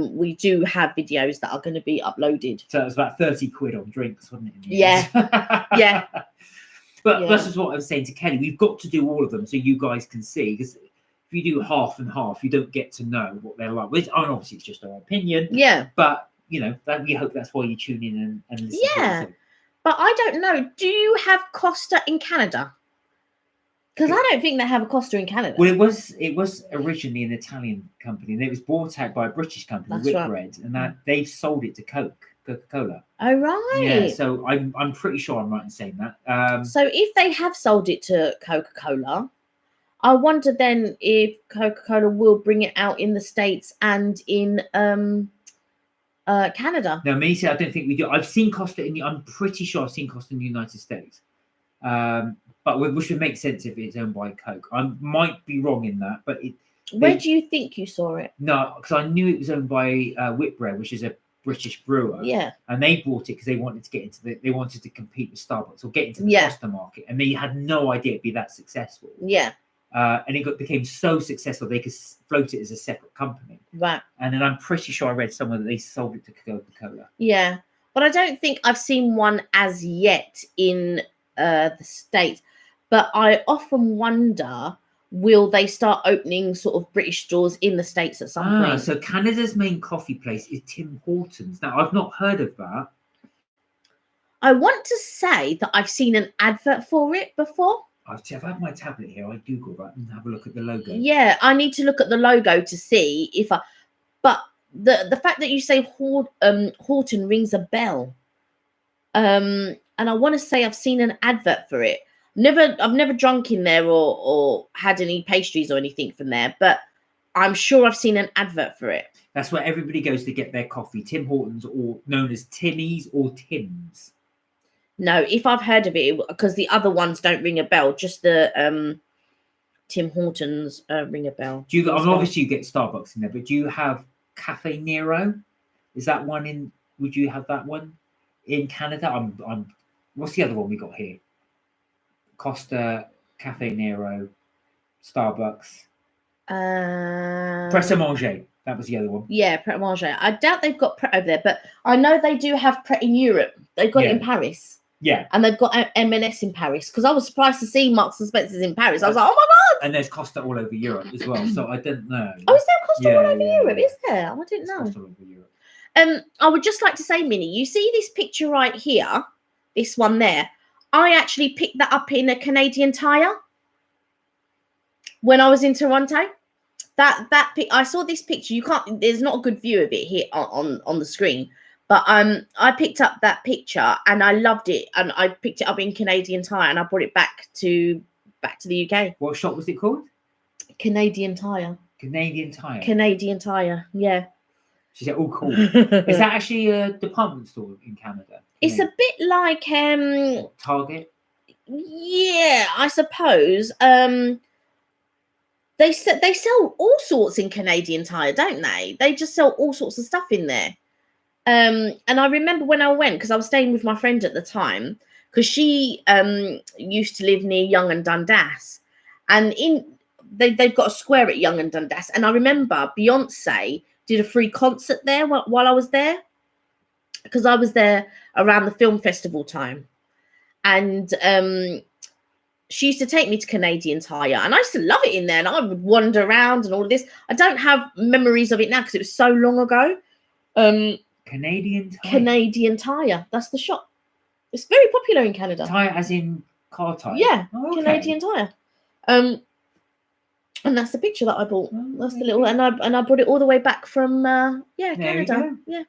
we do have videos that are going to be uploaded. So it was about 30 quid on drinks, wasn't it? Yeah. Yeah. But this is what I was saying to Kelly. We've got to do all of them so you guys can see. Because if you do half and half, you don't get to know what they're like. Which, obviously, it's just our opinion. Yeah. But, you know, we hope that's why you tune in and listen yeah. to it. But I don't know. Do you have Costa in Canada? Because I don't think they have a Costa in Canada. Well, it was originally an Italian company, and it was bought out by a British company, Whitbread, and that they've sold it to Coca-Cola. Oh, right. Yeah, so I'm pretty sure I'm right in saying that. So if they have sold it to Coca-Cola, I wonder then if Coca-Cola will bring it out in the States and in Canada. No, me, I don't think we do. I've seen Costa I'm pretty sure I've seen Costa in the United States. But which would make sense if it's owned by Coke. I might be wrong in that, but where do you think you saw it? No, because I knew it was owned by Whitbread, which is a British brewer. Yeah. And they bought it because they wanted to get into they wanted to compete with Starbucks or get into the Costa market, and they had no idea it'd be that successful. Yeah. And it became so successful they could float it as a separate company. Right. And then I'm pretty sure I read somewhere that they sold it to Coca-Cola. Yeah, but I don't think I've seen one as yet in the States. But I often wonder, will they start opening sort of British stores in the States at some point? So Canada's main coffee place is Tim Hortons. Now, I've not heard of that. I want to say that I've seen an advert for it before. I've had my tablet here. I Google that and have a look at the logo. Yeah, I need to look at the logo to see if I... But the fact that you say Horton rings a bell. And I want to say I've seen an advert for it. I've never drunk in there or had any pastries or anything from there, but I'm sure I've seen an advert for it. That's where everybody goes to get their coffee. Tim Hortons, or known as Timmy's or Tim's. No, if I've heard of it, because the other ones don't ring a bell, just the Tim Hortons ring a bell. Do you? Obviously, you get Starbucks in there, but do you have Cafe Nero? Is that one in? Would you have that one in Canada? I'm. What's the other one we got here? Costa, Cafe Nero, Starbucks, Pret a Manger. That was the other one. Yeah, Pret a Manger. I doubt they've got Pret over there, but I know they do have Pret in Europe. They've got it in Paris. Yeah. And they've got M&S in Paris, because I was surprised to see Marks and Spencer's in Paris. I was like, oh my God. And there's Costa all over Europe as well. So I don't know. Oh, is there Costa all over Europe? Is there? I didn't know. Costa all over Europe. I would just like to say, Minnie, you see this picture right here, this one there. I actually picked that up in a Canadian Tire when I was in Toronto. I saw this picture. There's not a good view of it here on the screen, but I picked up that picture and I loved it, and I picked it up in Canadian Tire and I brought it back to the UK. What shop was it called? Canadian Tire. Canadian Tire. Canadian Tire. Yeah. She said, "Oh, cool." Is that actually a department store in Canada? It's a bit like Target. Yeah, I suppose. They sell all sorts in Canadian Tire, don't they? They just sell all sorts of stuff in there. And I remember when I went, because I was staying with my friend at the time, because she used to live near Young and Dundas, and they've got a square at Young and Dundas, and I remember Beyonce did a free concert there while I was there, because I was there around the film festival time, and she used to take me to Canadian Tire, and I used to love it in there, and I would wander around and all of this. I don't have memories of it now because it was so long ago. Canadian Tire. Canadian Tire. That's the shop. It's very popular in Canada. Tire as in car tire? Yeah, okay. Canadian Tire. And that's the picture that I bought. That's the little, and I brought it all the way back from Canada. Yeah.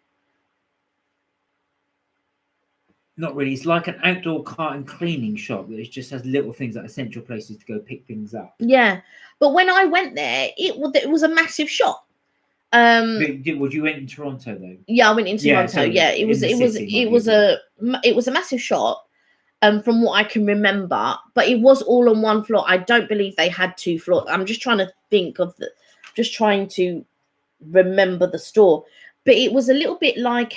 Not really. It's like an outdoor car and cleaning shop that just has little things like essential places to go pick things up. Yeah, but when I went there, it was a massive shop. Would you went in Toronto though? Yeah, I went into Yeah, Toronto. so Yeah, in the city might be a it was a massive shop. From what I can remember, but it was all on one floor. I don't believe they had 2 floors. I'm just trying to think of just trying to remember the store, but it was a little bit like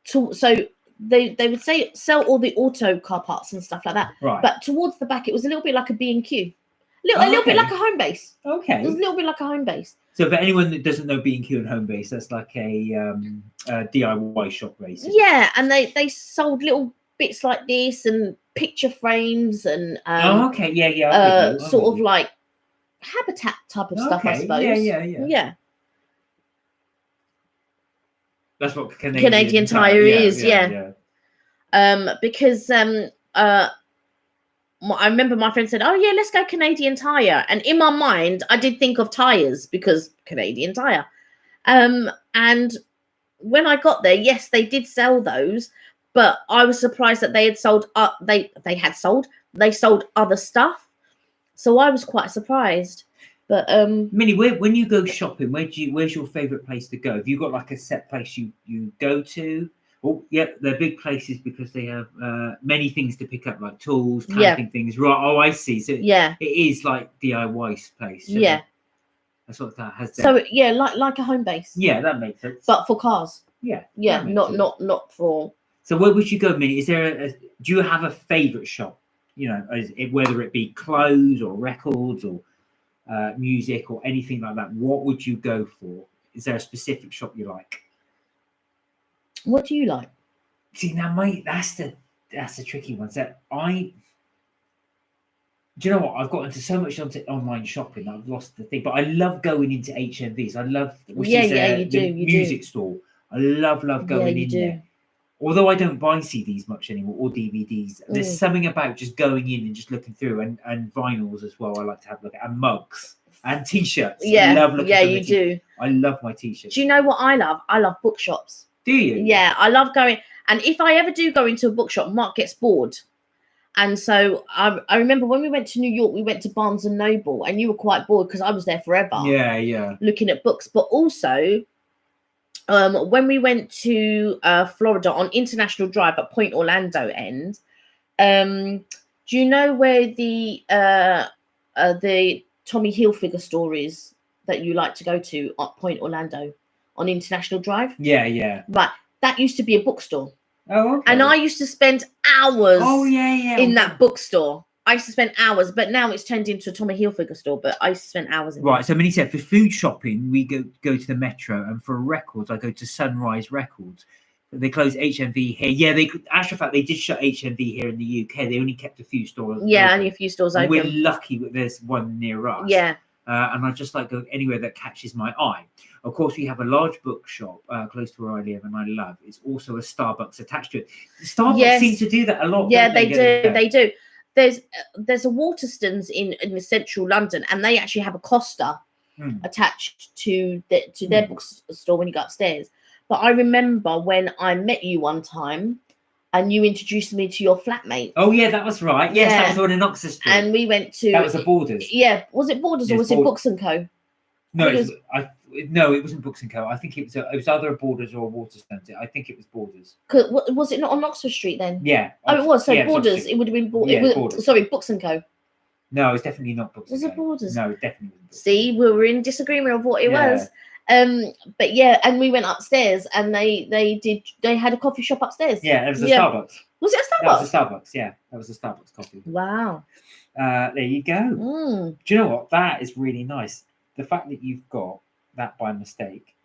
so they would say sell all the auto car parts and stuff like that, right. but towards the back it was a little bit like a B&Q, a little bit okay. like a home base. Okay. It was a little bit like a home base. So for anyone that doesn't know B&Q and Home Base, that's like a DIY shop basically. Yeah, and they sold little bits like this and picture frames and okay, yeah. sort of like habitat type of stuff, I suppose. Yeah. That's what Canadian Tire is, yeah. Because I remember my friend said, "Oh yeah, let's go Canadian Tire," and in my mind, I did think of tires because Canadian Tire. And when I got there, yes, they did sell those, but I was surprised that they had sold. They sold other stuff, so I was quite surprised. But Minnie, when you go shopping, where's your favourite place to go? Have you got like a set place you go to? Oh, yeah, they're big places because they have many things to pick up, like tools, camping things. Right? Oh, I see. So yeah, it is like DIY place. Yeah, that's what that has. So yeah, like a home base. Yeah, that makes sense. But for cars. Yeah. Not for. So where would you go, Minnie? Is there do you have a favourite shop? You know, whether it be clothes or records or music or anything like that, what would you go for? Is there a specific shop you like? What do you like? See now, mate, that's the tricky one. So do you know what? I've got into so much onto online shopping that I've lost the thing. But I love going into HMVs. I love the music store. I love going in there. Although I don't buy CDs much anymore or DVDs, there's something about just going in and just looking through and vinyls as well. I like to have a look at and mugs and t-shirts. Yeah, I love looking yeah, you do. I love my t-shirts. Do you know what I love? I love bookshops. Do you? Yeah, I love going. And if I ever do go into a bookshop, Mark gets bored. And so I remember when we went to New York, we went to Barnes and Noble, and you were quite bored because I was there forever. Yeah. Looking at books, but also. When we went to Florida on International Drive at Point Orlando end, do you know where the Tommy Hilfiger store is that you like to go to at Point Orlando on International Drive? Yeah. Right, that used to be a bookstore. Oh, okay. And I used to spend hours. Oh yeah. In that bookstore. I used to spend hours, but now it's turned into a Tommy Hilfiger store. But I used to spend hours in right. So Minnie said for food shopping, we go to the Metro, and for records, I go to Sunrise Records. They closed HMV here. Yeah, actual fact, they did shut HMV here in the UK. They only kept a few stores. Yeah, only a few stores open. We're lucky that there's one near us. Yeah. And I just like go anywhere that catches my eye. Of course, we have a large bookshop close to where I live, and I love. It's also a Starbucks attached to it. Starbucks seem to do that a lot. Yeah, they do. They do. There's a Waterstones in central London, and they actually have a Costa attached to their bookstore when you go upstairs. But I remember when I met you one time, and you introduced me to your flatmate. Oh yeah, that was right. Yes, that was the one in Oxford Street. And we went to. That was a Borders. Yeah, was it Borders or was it Books and Co? No, it wasn't Books and Co. I think it was either a Borders or a Waterstones. I think it was Borders. Was it not on Oxford Street then? Yeah. Oh, it was. So Borders. It would have been Borders. Sorry, Books and Co. No, it's definitely not Books and Co. Was it Borders? No, it definitely wasn't. See, we were in disagreement of what it was. But yeah, and we went upstairs, and they had a coffee shop upstairs. Yeah, it was a Starbucks. Was it a Starbucks? That was a Starbucks. Yeah, that was a Starbucks coffee. Wow. There you go. Do you know what? That is really nice. The fact that you've got that by mistake.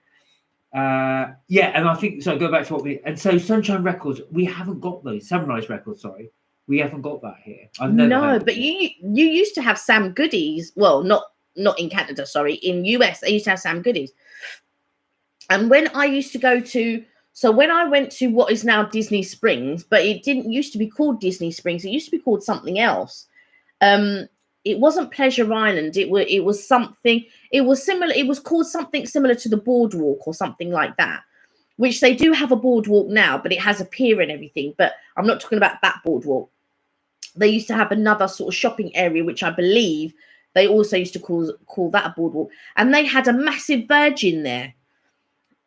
And I think so. Go back to so Sunshine Records. We haven't got those. Sunrise Records. Sorry, we haven't got that here. No, but you used to have Sam Goodies. Well, not in Canada. Sorry, in US they used to have Sam Goodies. And when I used to go to, when I went to what is now Disney Springs, but it didn't used to be called Disney Springs. It used to be called something else. It wasn't Pleasure Island. It was something. It was similar. It was called something similar to the Boardwalk or something like that. which they do have a boardwalk now, but it has a pier and everything. But I'm not talking about that boardwalk. They used to have another sort of shopping area, which I believe they also used to call that a boardwalk. And they had a massive Virgin there.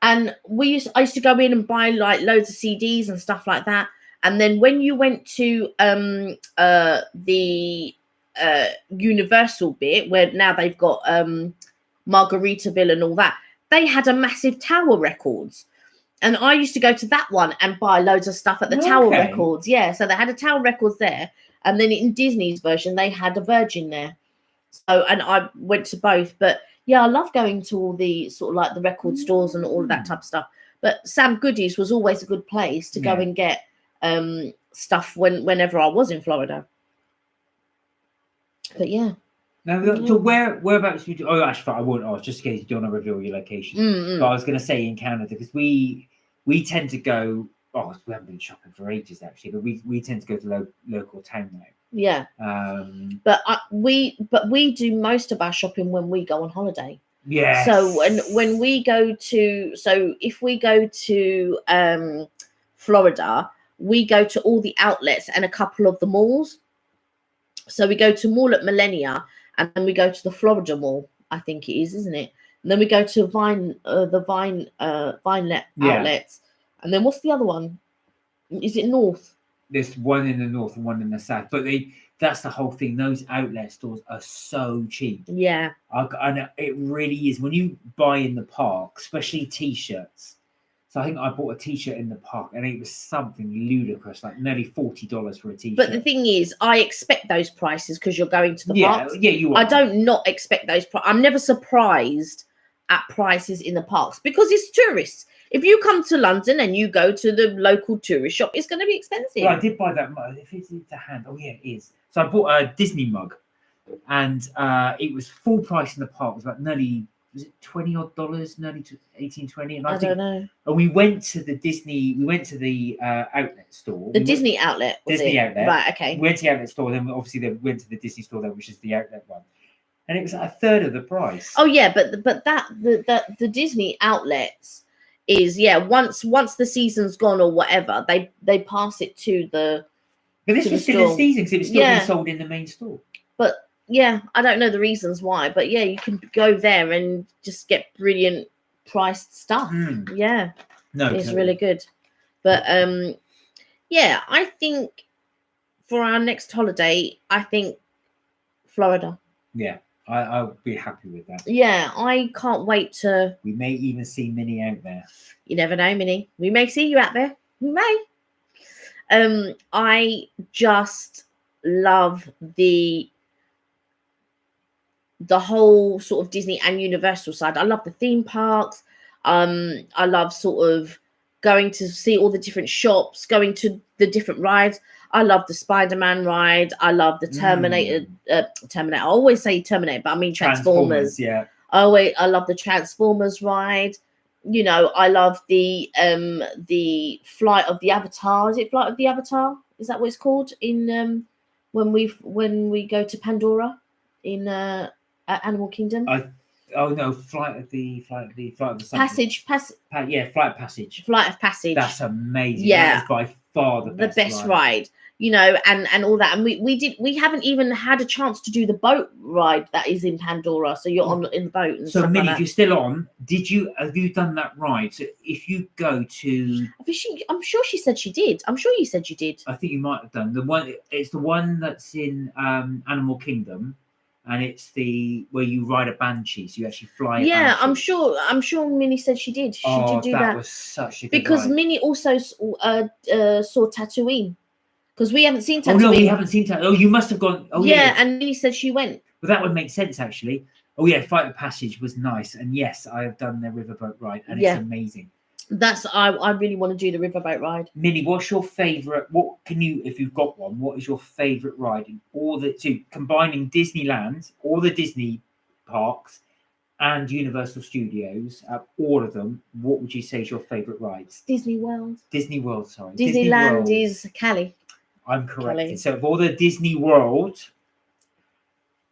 And I used to go in and buy like loads of CDs and stuff like that. And then when you went to the Universal bit, where now they've got Margaritaville and all that, they had a massive Tower Records. And I used to go to that one and buy loads of stuff at the Tower Records. Yeah, so they had a Tower Records there. And then in Disney's version, they had a Virgin there. So, and I went to both. But yeah, I love going to all the sort of like the record stores and all of that type of stuff. But Sam Goody's was always a good place to go and get stuff whenever I was in Florida. But yeah. Now, so whereabouts would you? Oh, actually, I won't ask just in case you don't want to reveal your location. But I was going to say in Canada, because we tend to go. Oh, we haven't been shopping for ages actually, but we tend to go to local town now. Yeah. But we do most of our shopping when we go on holiday. Yeah. So when we go to, if we go to Florida, we go to all the outlets and a couple of the malls. So we go to Mall at Millenia, and then we go to the Florida Mall, I think it is, isn't it? And then we go to Vine outlets. And then what's the other one? Is it North? There's one in the north and one in the south, but that's the whole thing. Those outlet stores are so cheap. Yeah. And it really is. When you buy in the park, especially T-shirts. So I think I bought a T-shirt in the park and it was something ludicrous, like nearly $40 for a T-shirt. But the thing is, I expect those prices because you're going to the parks. Yeah, you are. I don't not expect those. I'm never surprised at prices in the parks because it's tourists. If you come to London and you go to the local tourist shop, it's going to be expensive. Well, I did buy that mug. If it's to hand, oh yeah, it is. So I bought a Disney mug, and it was full price in the park. It was about nearly, was it $20 odd, nearly to 18, 20? And I don't know. And we went to the Disney. We went to the outlet store. Disney outlet. Outlet. Right. Okay. We went to the outlet store. Then obviously they went to the Disney store there, which is the outlet one. And it was a third of the price. Oh yeah, but the Disney outlets is once the season's gone or whatever, they pass it to the. But this was still in season because it was still being sold in the main store. But yeah, I don't know the reasons why, but yeah, you can go there and just get brilliant priced stuff. Yeah, no, it's really good. But yeah, I think for our next holiday, I think Florida. Yeah. I'll be happy with that. Yeah, I can't wait to. We may even see Minnie out there. You never know, Minnie. We may see you out there. We may. I just love the whole sort of Disney and Universal side. I love the theme parks. I love sort of going to see all the different shops, going to the different rides. I love the Spider-Man ride. I love the Terminator. Terminator. I always say Terminator, but I mean Transformers. Yeah. I love the Transformers ride. You know, I love the Flight of the Avatar. Is it Flight of the Avatar? Is that what it's called in when we go to Pandora in Animal Kingdom? Oh no, Flight of the Passage. Flight of Passage. Flight of Passage. That's amazing. Yeah, that is by far the best ride. You know, and all that, and we haven't even had a chance to do the boat ride that is in Pandora. So you're in the boat. And so, Minnie, like if you're still on, have you done that ride? So if you go to, I'm sure she said she did. I'm sure you said you did. I think you might have done it's the one that's in Animal Kingdom. And it's where you ride a banshee, so you actually fly. Yeah, I'm sure Minnie said she did. She did do that. That was such a good because ride. Minnie also saw Tatooine, because we haven't seen Tatooine. Oh no, we haven't seen Tatooine. Oh, you must have gone. Oh yeah, and Minnie said she went. Well, that would make sense actually. Oh yeah, Flight of Passage was nice, and yes, I have done the riverboat ride, and it's amazing. I really want to do the riverboat ride. Minnie, what's your favourite? If you've got one, what is your favourite ride in combining Disneyland, all the Disney parks, and Universal Studios, all of them? What would you say is your favourite ride? Disney World. Disney World, sorry. Disneyland is Cali. I'm correct. So of all the Disney World,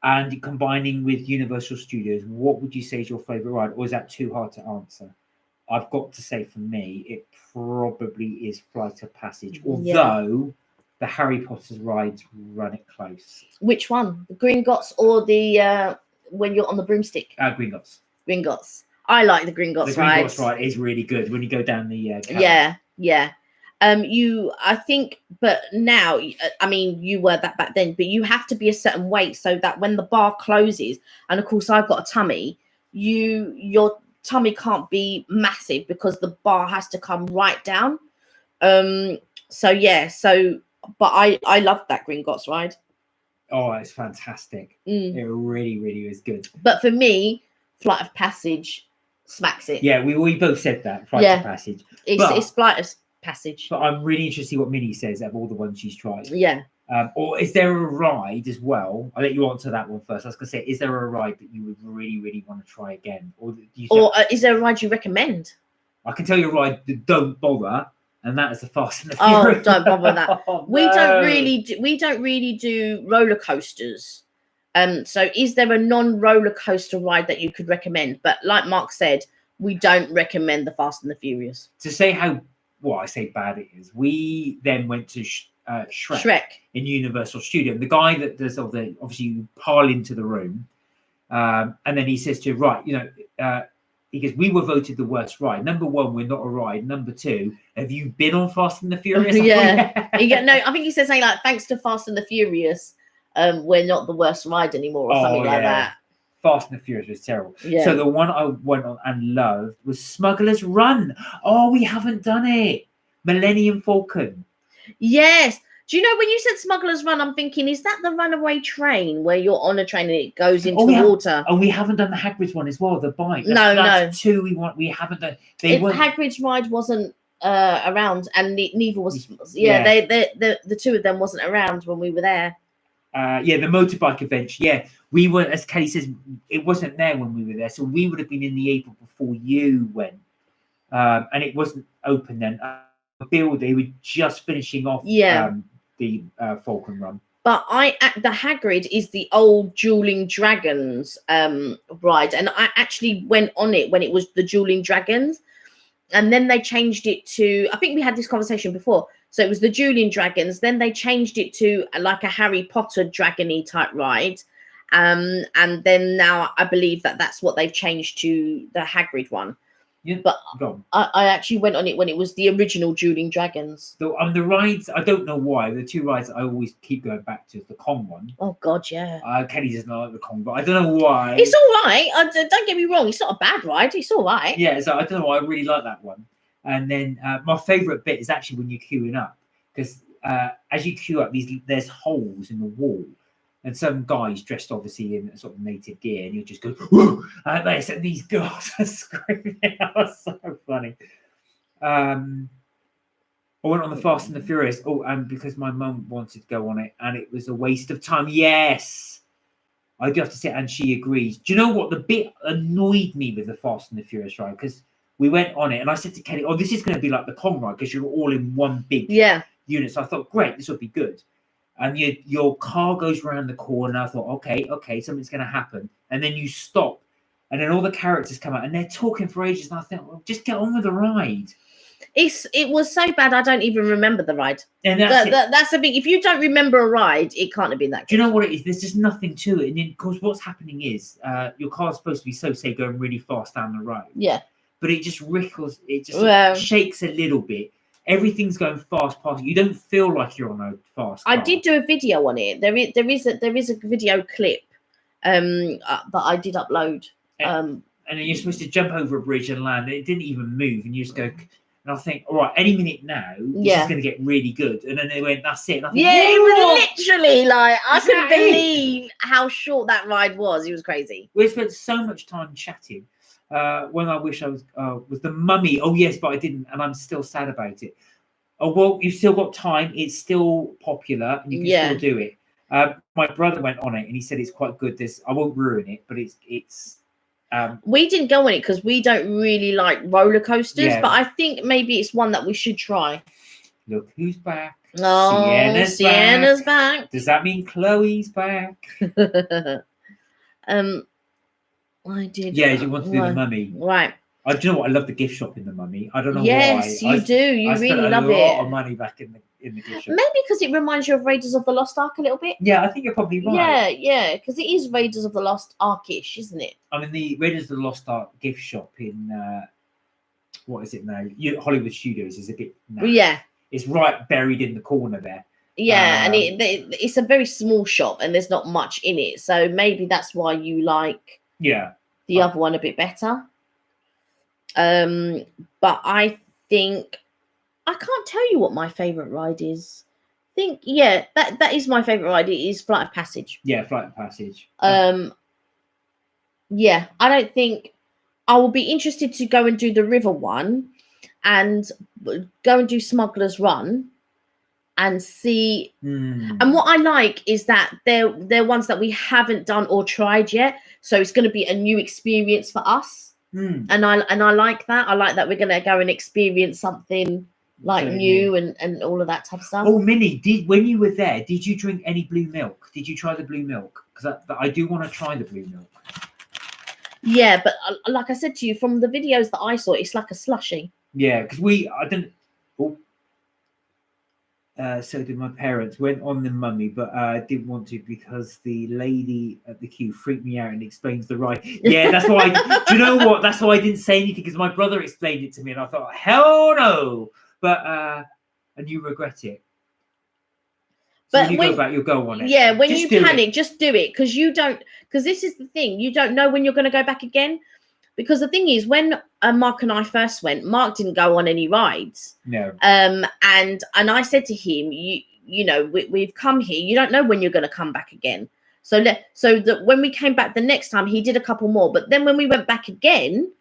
and combining with Universal Studios, what would you say is your favourite ride, or is that too hard to answer? I've got to say, for me, it probably is Flight of Passage. Although the Harry Potter's rides run it close. Which one? The Gringotts or the when you're on the broomstick? Gringotts. Gringotts. I like the Gringotts ride. The Gringotts ride is really good when you go down the yeah. I think, but now, I mean, you were that back then, but you have to be a certain weight so that when the bar closes, and of course I've got a tummy, your tummy can't be massive because the bar has to come right down. But I love that Gringotts ride. Oh, it's fantastic. It really, really is good. But for me, Flight of Passage smacks it. Yeah, we both said that, Flight of Passage. It's Flight of Passage. But I'm really interested to see what Minnie says of all the ones she's tried. Yeah. Or is there a ride as well? I'll let you answer that one first. I was going to say, is there a ride that you would really, really want to try again? Or is there a ride you recommend? I can tell you a ride that don't bother, and that is the Fast and the Furious. Oh, don't bother that. Oh, we don't really do roller coasters. So is there a non-roller coaster ride that you could recommend? But like Mark said, we don't recommend the Fast and the Furious. To say how I say bad it is, we then went to Shrek in Universal Studio. And the guy that does all the, obviously you pile into the room, and then he says to you, right, he goes, we were voted the worst ride. Number one, we're not a ride. Number two, have you been on Fast and the Furious? Yeah. I think he said something like, thanks to Fast and the Furious, we're not the worst ride anymore, or something like that. Fast and the Furious was terrible. Yeah. So the one I went on and loved was Smuggler's Run. Oh, we haven't done it. Millennium Falcon. Yes. Do you know when you said Smuggler's Run, I'm thinking, is that the runaway train where you're on a train and it goes into the water? And we haven't done the Hagrid's one as well, the bike. That's two we haven't done. Hagrid's ride wasn't around, and neither was. The two of them wasn't around when we were there. The motorbike adventure. Yeah, we were, as Kelly says, it wasn't there when we were there, so we would have been in the April before you went, and it wasn't open then. They were just finishing off. The Falcon Run. But the Hagrid is the old Dueling Dragons ride, and I actually went on it when it was the Dueling Dragons, and then they changed it to, I think we had this conversation before, so it was the Dueling Dragons, then they changed it to like a Harry Potter dragony type ride, and then now I believe that's what they've changed to the Hagrid one. Yeah, but I actually went on it when it was the original Dueling Dragons. The rides, I don't know why, the two rides I always keep going back to is the Kong one. Oh God, yeah. Kenny doesn't like the Kong, but I don't know why. It's all right. Don't get me wrong. It's not a bad ride. It's all right. Yeah, so I don't know why I really like that one. And then my favourite bit is actually when you're queuing up, because as you queue up, there's holes in the wall. And some guys dressed obviously in sort of native gear, and you just go, whoa! And these girls are screaming. That was so funny. I went on the Fast and the Furious. Oh, and because my mum wanted to go on it, and it was a waste of time. Yes, I do have to say, and she agrees. Do you know what? The bit annoyed me with the Fast and the Furious ride, because we went on it, and I said to Kelly, "Oh, this is going to be like the Kong ride because you're all in one big unit." So I thought, great, this would be good. And your car goes around the corner. I thought, okay, something's going to happen. And then you stop, and then all the characters come out, and they're talking for ages. And I think, well, just get on with the ride. It was so bad, I don't even remember the ride. And that's the thing. If you don't remember a ride, it can't have been that good. Do you know what it is? There's just nothing to it. And then, of course, what's happening is your car's supposed to be, say, going really fast down the road. Yeah. But it just rickles. It just shakes a little bit. Everything's going fast past. You don't feel like you're on a fast car. I did do a video on it. There is a video clip that I did upload. And then you're supposed to jump over a bridge and land. It didn't even move, and you just go. And I think, all right, any minute now, this is going to get really good. And then they went, that's it. And I think, it was literally like, I couldn't believe how short that ride was. It was crazy. We spent so much time chatting. When I wish I was the Mummy. Oh yes, but I didn't, and I'm still sad about it. Oh well, you've still got time. It's still popular, and you can still do it. My brother went on it, and he said it's quite good. I won't ruin it, but it's. We didn't go on it because we don't really like roller coasters, but I think maybe it's one that we should try. Look who's back! Oh, Sienna's back. Does that mean Chloe's back? I did. Yeah, you want to do the Mummy, right? Do you know what? I love the gift shop in the Mummy. I don't know Yes, why. you do. You I spent really a love lot it. of money back in the gift shop. Maybe because it reminds you of Raiders of the Lost Ark a little bit. Yeah, I think you're probably right. Yeah, yeah, because it is Raiders of the Lost Ark-ish, isn't it? I mean, the Raiders of the Lost Ark gift shop in what is it now? Hollywood Studios is a bit. Yeah. It's right buried in the corner there. Yeah, and it's a very small shop, and there's not much in it, so maybe that's why you like the other one a bit better. But I think I can't tell you what my favorite ride is. I think that is my favorite ride. It is Flight of Passage. Yeah, Flight of Passage. Yeah, I don't think I will be interested to go and do the river one, and go and do Smuggler's Run, and see. And what I like is that they're ones that we haven't done or tried yet, so it's going to be a new experience for us. And I like that. I like that we're going to go and experience something like new and all of that type of stuff. Oh, Minnie, when you were there, did you drink any blue milk? Did you try the blue milk? Because I do want to try the blue milk. Yeah, but like I said to you, from the videos that I saw, it's like a slushy. Yeah, because I didn't. So did my parents. Went on the Mummy, but I didn't want to because the lady at the queue freaked me out and explains the ride. Yeah, that's why. Do you know what? That's why I didn't say anything, because my brother explained it to me, and I thought, hell no. But and you regret it. So but when you go back, you'll go on it. Yeah, when you panic, just do it, because you don't. Because this is the thing, you don't know when you're going to go back again. Because the thing is, when Mark and I first went, Mark didn't go on any rides. No. And I said to him, you know, we've come here. You don't know when you're going to come back again. So that when we came back the next time, he did a couple more. But then when we went back again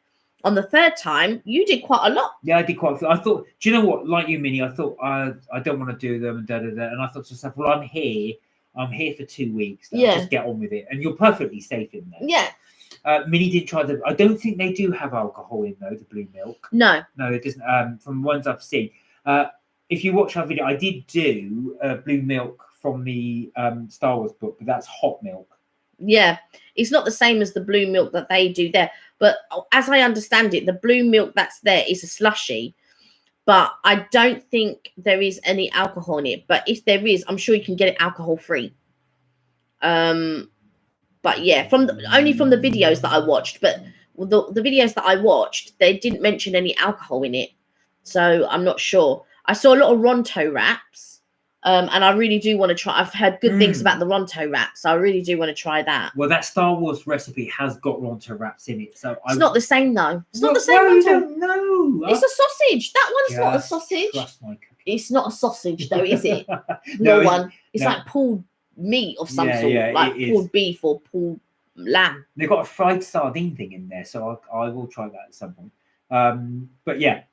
on the third time, you did quite a lot. Yeah, I did quite a few. I thought, do you know what? Like you, Minnie, I thought I don't want to do them and and I thought to myself, well, I'm here for 2 weeks. Yeah. Just get on with it, and you're perfectly safe in there. Yeah. Minnie didn't try I don't think they do have alcohol in though, the blue milk. No, it doesn't. From ones I've seen, if you watch our video, I did do blue milk from the Star Wars book, but that's hot milk. Yeah, it's not the same as the blue milk that they do there. But as I understand it, the blue milk that's there is a slushy, but I don't think there is any alcohol in it. But if there is, I'm sure you can get it alcohol free. But yeah, only from the videos that I watched. But the videos that I watched, they didn't mention any alcohol in it, so I'm not sure. I saw a lot of Ronto wraps, and I really do want to try. I've heard good things about the Ronto wraps, so I really do want to try that. Well, that Star Wars recipe has got Ronto wraps in it, so it's not the same though. It's not the same. No, you don't know. It's a sausage. That one's not a sausage. Trust my cookie. It's not a sausage though, is it? It's like pulled meat of some sort, like pulled beef or pulled lamb. They've got a fried sardine thing in there, so I will try that at some point. But yeah,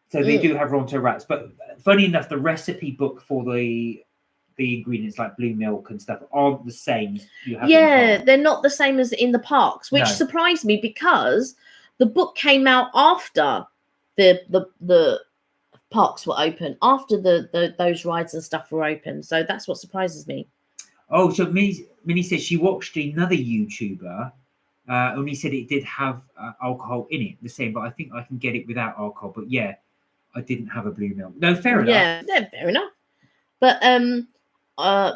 so they do have Ronto wraps. But funny enough, the recipe book for the ingredients like blue milk and stuff aren't the same. They're not the same as in the parks, which surprised me, because the book came out after the parks were open, after those rides and stuff were open. So that's what surprises me. Oh, so Minnie said she watched another YouTuber, and he said it did have alcohol in it, the same, but I think I can get it without alcohol. But yeah, I didn't have a blue milk. No, fair enough. Yeah, fair enough. But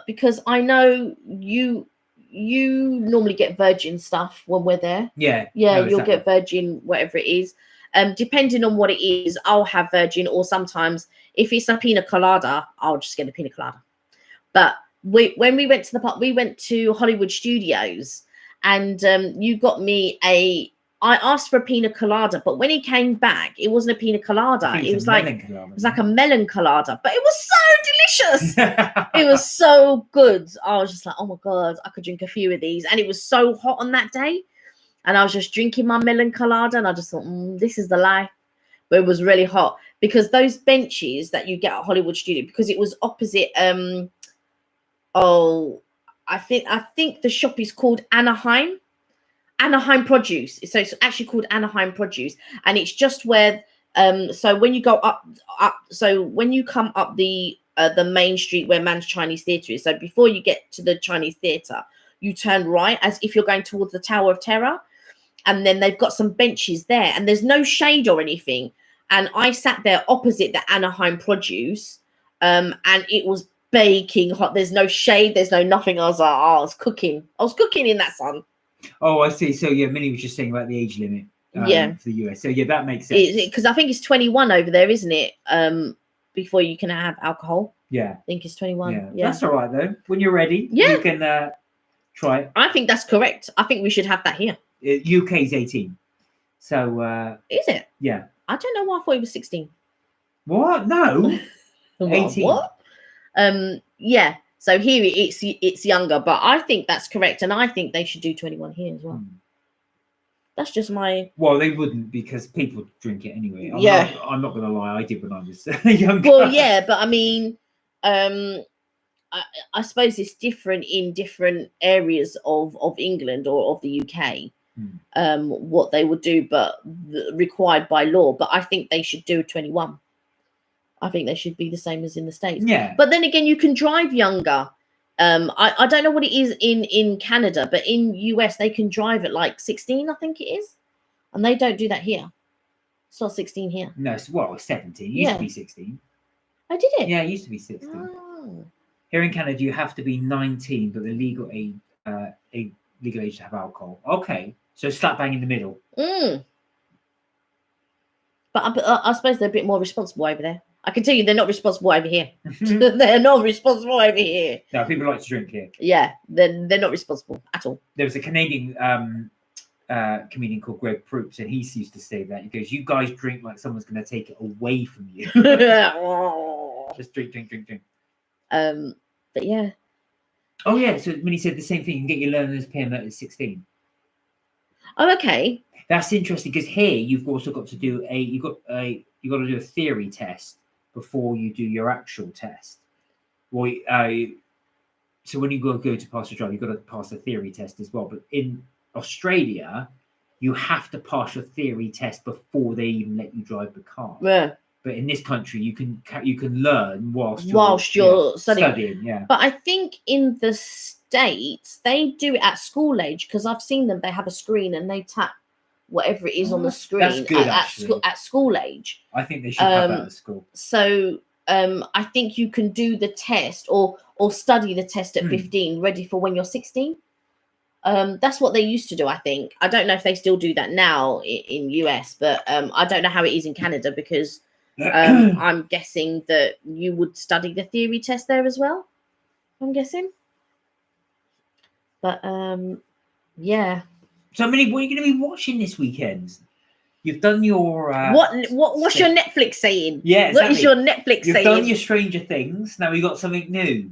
because I know you normally get virgin stuff when we're there. Yeah. You'll get virgin, whatever it is. Depending on what it is, I'll have virgin, or sometimes if it's a pina colada, I'll just get a pina colada. But when we went to the park, we went to Hollywood Studios, and you got me I asked for a pina colada, but when he came back, it wasn't a pina colada. It was like a melon colada, but it was so delicious. It was so good. I was just like, oh my God, I could drink a few of these. And it was so hot on that day. And I was just drinking my melon colada, and I just thought, this is the life. But it was really hot, because those benches that you get at Hollywood Studio, because it was opposite, I think the shop is called Anaheim Produce. So it's actually called Anaheim Produce, and it's just where so when you go up, so when you come up the main street where Man's Chinese Theatre is, so before you get to the Chinese Theatre, you turn right as if you're going towards the Tower of Terror, and then they've got some benches there, and there's no shade or anything. And I sat there opposite the Anaheim produce, and it was baking hot. There's no shade, there's no nothing. I was like, oh, I was cooking in that sun. Oh, I see. So yeah, Minnie was just saying about the age limit. Yeah, for the US. So yeah, that makes sense. Because I think it's 21 over there, isn't it? Before you can have alcohol. Yeah, I think it's 21. Yeah. That's all right though. When you're ready, Yeah, you can try it. I think that's correct. I think we should have that here. UK's 18. So is it? Yeah. I don't know why I thought it was 16. What? No. 18. What? Yeah. So here it's younger, but I think that's correct, and I think they should do 21 here as well. That's just my. Well, they wouldn't, because people drink it anyway. I'm not gonna lie, I did when I was younger. Well, yeah, but I mean, I suppose it's different in different areas of England or of the UK. What they would do, but required by law. But I think they should do 21. I think they should be the same as in the States. Yeah. But then again, you can drive younger. I don't know what it is in Canada, but in US they can drive at like 16, I think it is, and they don't do that here. It's not 16 here. No, it's 17. It used to be 16. Oh, did it? Yeah, it used to be 16. Oh. Here in Canada, you have to be 19, but the legal age to have alcohol. Okay, so slap bang in the middle. But I suppose they're a bit more responsible over there. I can tell you they're not responsible over here. They're not responsible over here. No, people like to drink here. Yeah, they're not responsible at all. There was a Canadian comedian called Greg Proops, and he used to say that. He goes, "You guys drink like someone's going to take it away from you." Just drink. But yeah. Oh yeah. So when he said the same thing, you can get your learner's permit at 16. Oh, okay. That's interesting, because here you've also got to do you got to do a theory test before you do your actual test. Well, so when you go to pass your drive, you've got to pass a theory test as well. But in Australia, you have to pass your theory test before they even let you drive the car. Yeah. But in this country, you can learn whilst you're studying. Yeah. But I think in the States they do it at school age, because I've seen them. They have a screen and they tap whatever it is on the screen. That's good, at school age. I think they should have that at school. So I think you can do the test or study the test at 15, ready for when you're 16. That's what they used to do, I think. I don't know if they still do that now in US, but I don't know how it is in Canada, because I'm guessing that you would study the theory test there as well. I'm guessing. But yeah. So, Minnie, what are you going to be watching this weekend? You've done your what's your Netflix saying? Yeah, exactly. What is your Netflix saying? You've done your Stranger Things. Now we got something new,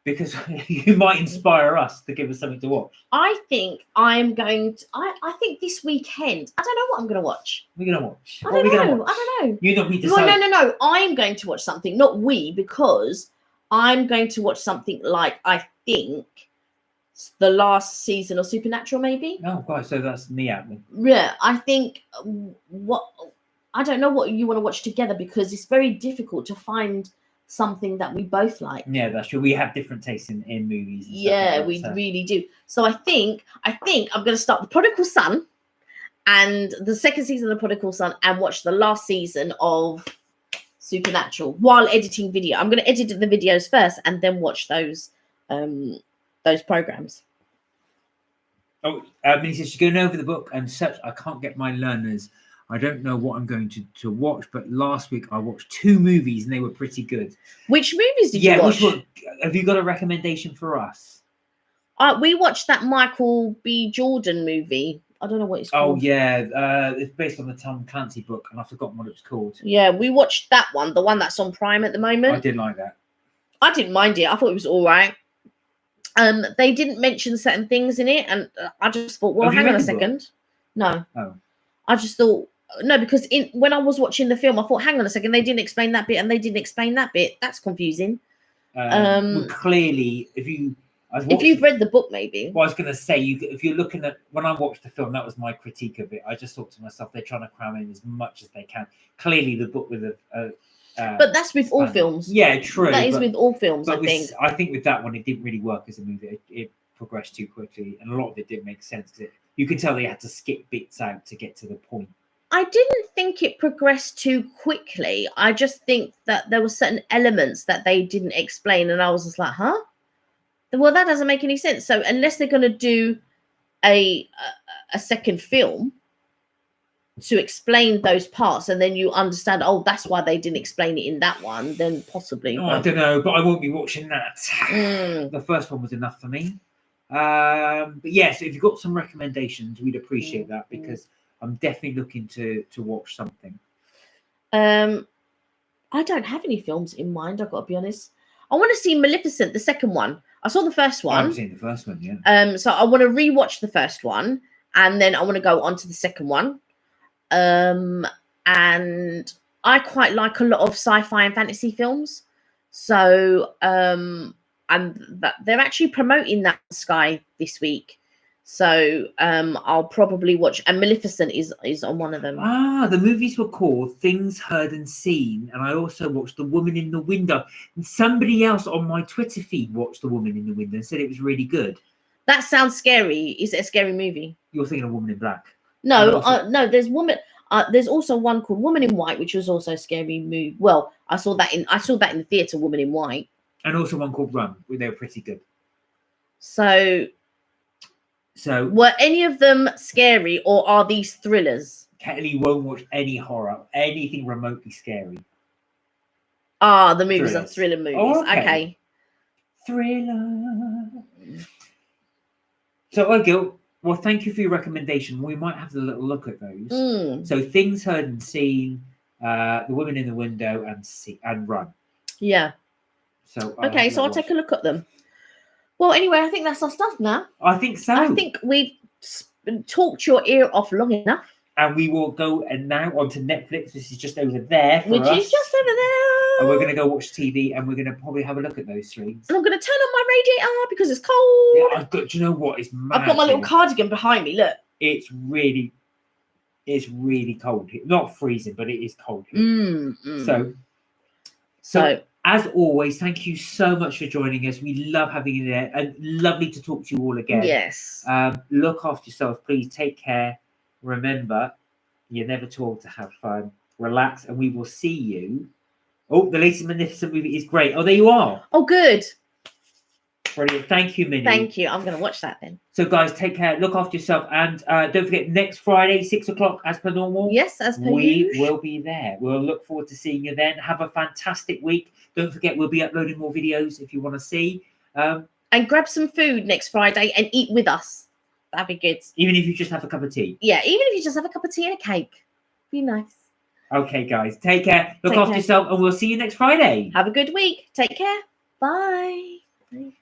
because you might inspire us to give us something to watch. I think I'm going to. I think this weekend. I don't know what I'm going to watch. We're going to watch. I don't know. You not be decided. Well, no. I'm going to watch something, not we, because I'm going to watch something like, I think, the last season of Supernatural, maybe. Oh, God, so that's me out then. Yeah, I think I don't know what you want to watch together, because it's very difficult to find something that we both like. Yeah, that's true. We have different tastes in movies. And yeah, stuff like we that, really do. So I think I'm going to start The Prodigal Son and the second season of The Prodigal Son, and watch the last season of Supernatural while editing video. I'm going to edit the videos first and then watch those programs. Oh, Minnie says she's going over the book and such. I can't get my learners. I don't know what I'm going to watch, but last week I watched 2 movies and they were pretty good. Which movies did you watch? Have you got a recommendation for us? We watched that Michael B. Jordan movie. I don't know what it's called. Oh, yeah. It's based on the Tom Clancy book, and I've forgotten what it was called. Yeah, we watched that one, the one that's on Prime at the moment. I did like that. I didn't mind it. I thought it was all right. They didn't mention certain things in it, and I just thought, well, hang on a second. No. Oh. I just thought, no, because when I was watching the film, I thought, hang on a second, they didn't explain that bit, and they didn't explain that bit. That's confusing. Well, clearly, if you've read the book, maybe. Well, I was going to say, if you're looking at, when I watched the film, that was my critique of it. I just thought to myself, they're trying to cram in as much as they can. Clearly, the book with but that's with all films. Yeah, true. That is with all films, I think. I think with that one, it didn't really work as a movie. It progressed too quickly, and a lot of it didn't make sense because You can tell they had to skip bits out to get to the point. I didn't think it progressed too quickly. I just think that there were certain elements that they didn't explain, and I was just like, huh? Well, that doesn't make any sense. So unless they're going to do a second film to explain those parts, and then you understand, oh, that's why they didn't explain it in that one, then possibly. Oh, I don't know, but I won't be watching that. Mm. The first one was enough for me. But yes, if you've got some recommendations, we'd appreciate that, because I'm definitely looking to watch something. I don't have any films in mind, I've got to be honest. I want to see Maleficent, the second one. I saw the first I one. haven't seen the first one yet. So I want to rewatch the first one, and then I want to go on to the second one. And I quite like a lot of sci-fi and fantasy films. So and they're actually promoting that in Sky this week. So I'll probably watch, and Maleficent is on one of them. The movies were called Things Heard and Seen, and I also watched The Woman in the Window. And somebody else on my Twitter feed watched The Woman in the Window and said it was really good. That sounds scary. Is it a scary movie? You're thinking of Woman in Black? No, no. There's woman. There's also one called Woman in White, which was also a scary movie. Well, I saw that in the theater. Woman in White, and also one called Run, where they were pretty good. So were any of them scary, or are these thrillers? Kelly won't watch any horror, anything remotely scary. The movies are thriller movies. Oh, okay. Thriller. So, Gil, well, thank you for your recommendation. We might have a little look at those. So, Things Heard and Seen, The Woman in the Window, and Run. Yeah. So okay, so I'll take a look at them. Well, anyway, I think that's our stuff now. I think so. I think we've talked your ear off long enough. And we will go now onto Netflix. This is just over there for us. Which is just over there. And we're going to go watch TV, and we're going to probably have a look at those streams. And I'm going to turn on my radiator because it's cold. Yeah, I've got. Do you know what? It's mad. I've got my little cardigan behind me. Look. It's really cold here. Not freezing, but it is cold here. So as always, thank you so much for joining us. We love having you there, and lovely to talk to you all again. Yes. Look after yourself, please. Take care. Remember, you're never too old to have fun. Relax, and we will see you. Oh, the latest Magnificent movie is great. Oh, there you are. Oh, good. Brilliant. Thank you, Minnie. Thank you. I'm going to watch that then. So, guys, take care. Look after yourself. And don't forget, next Friday, 6 o'clock, as per normal. Yes, as per we will be there. We'll look forward to seeing you then. Have a fantastic week. Don't forget, we'll be uploading more videos if you want to see. And grab some food next Friday and eat with us. That'd be good. Even if you just have a cup of tea. Yeah, even if you just have a cup of tea and a cake. Be nice. Okay, guys. Take care. Look after yourself, and we'll see you next Friday. Have a good week. Take care. Bye. Bye.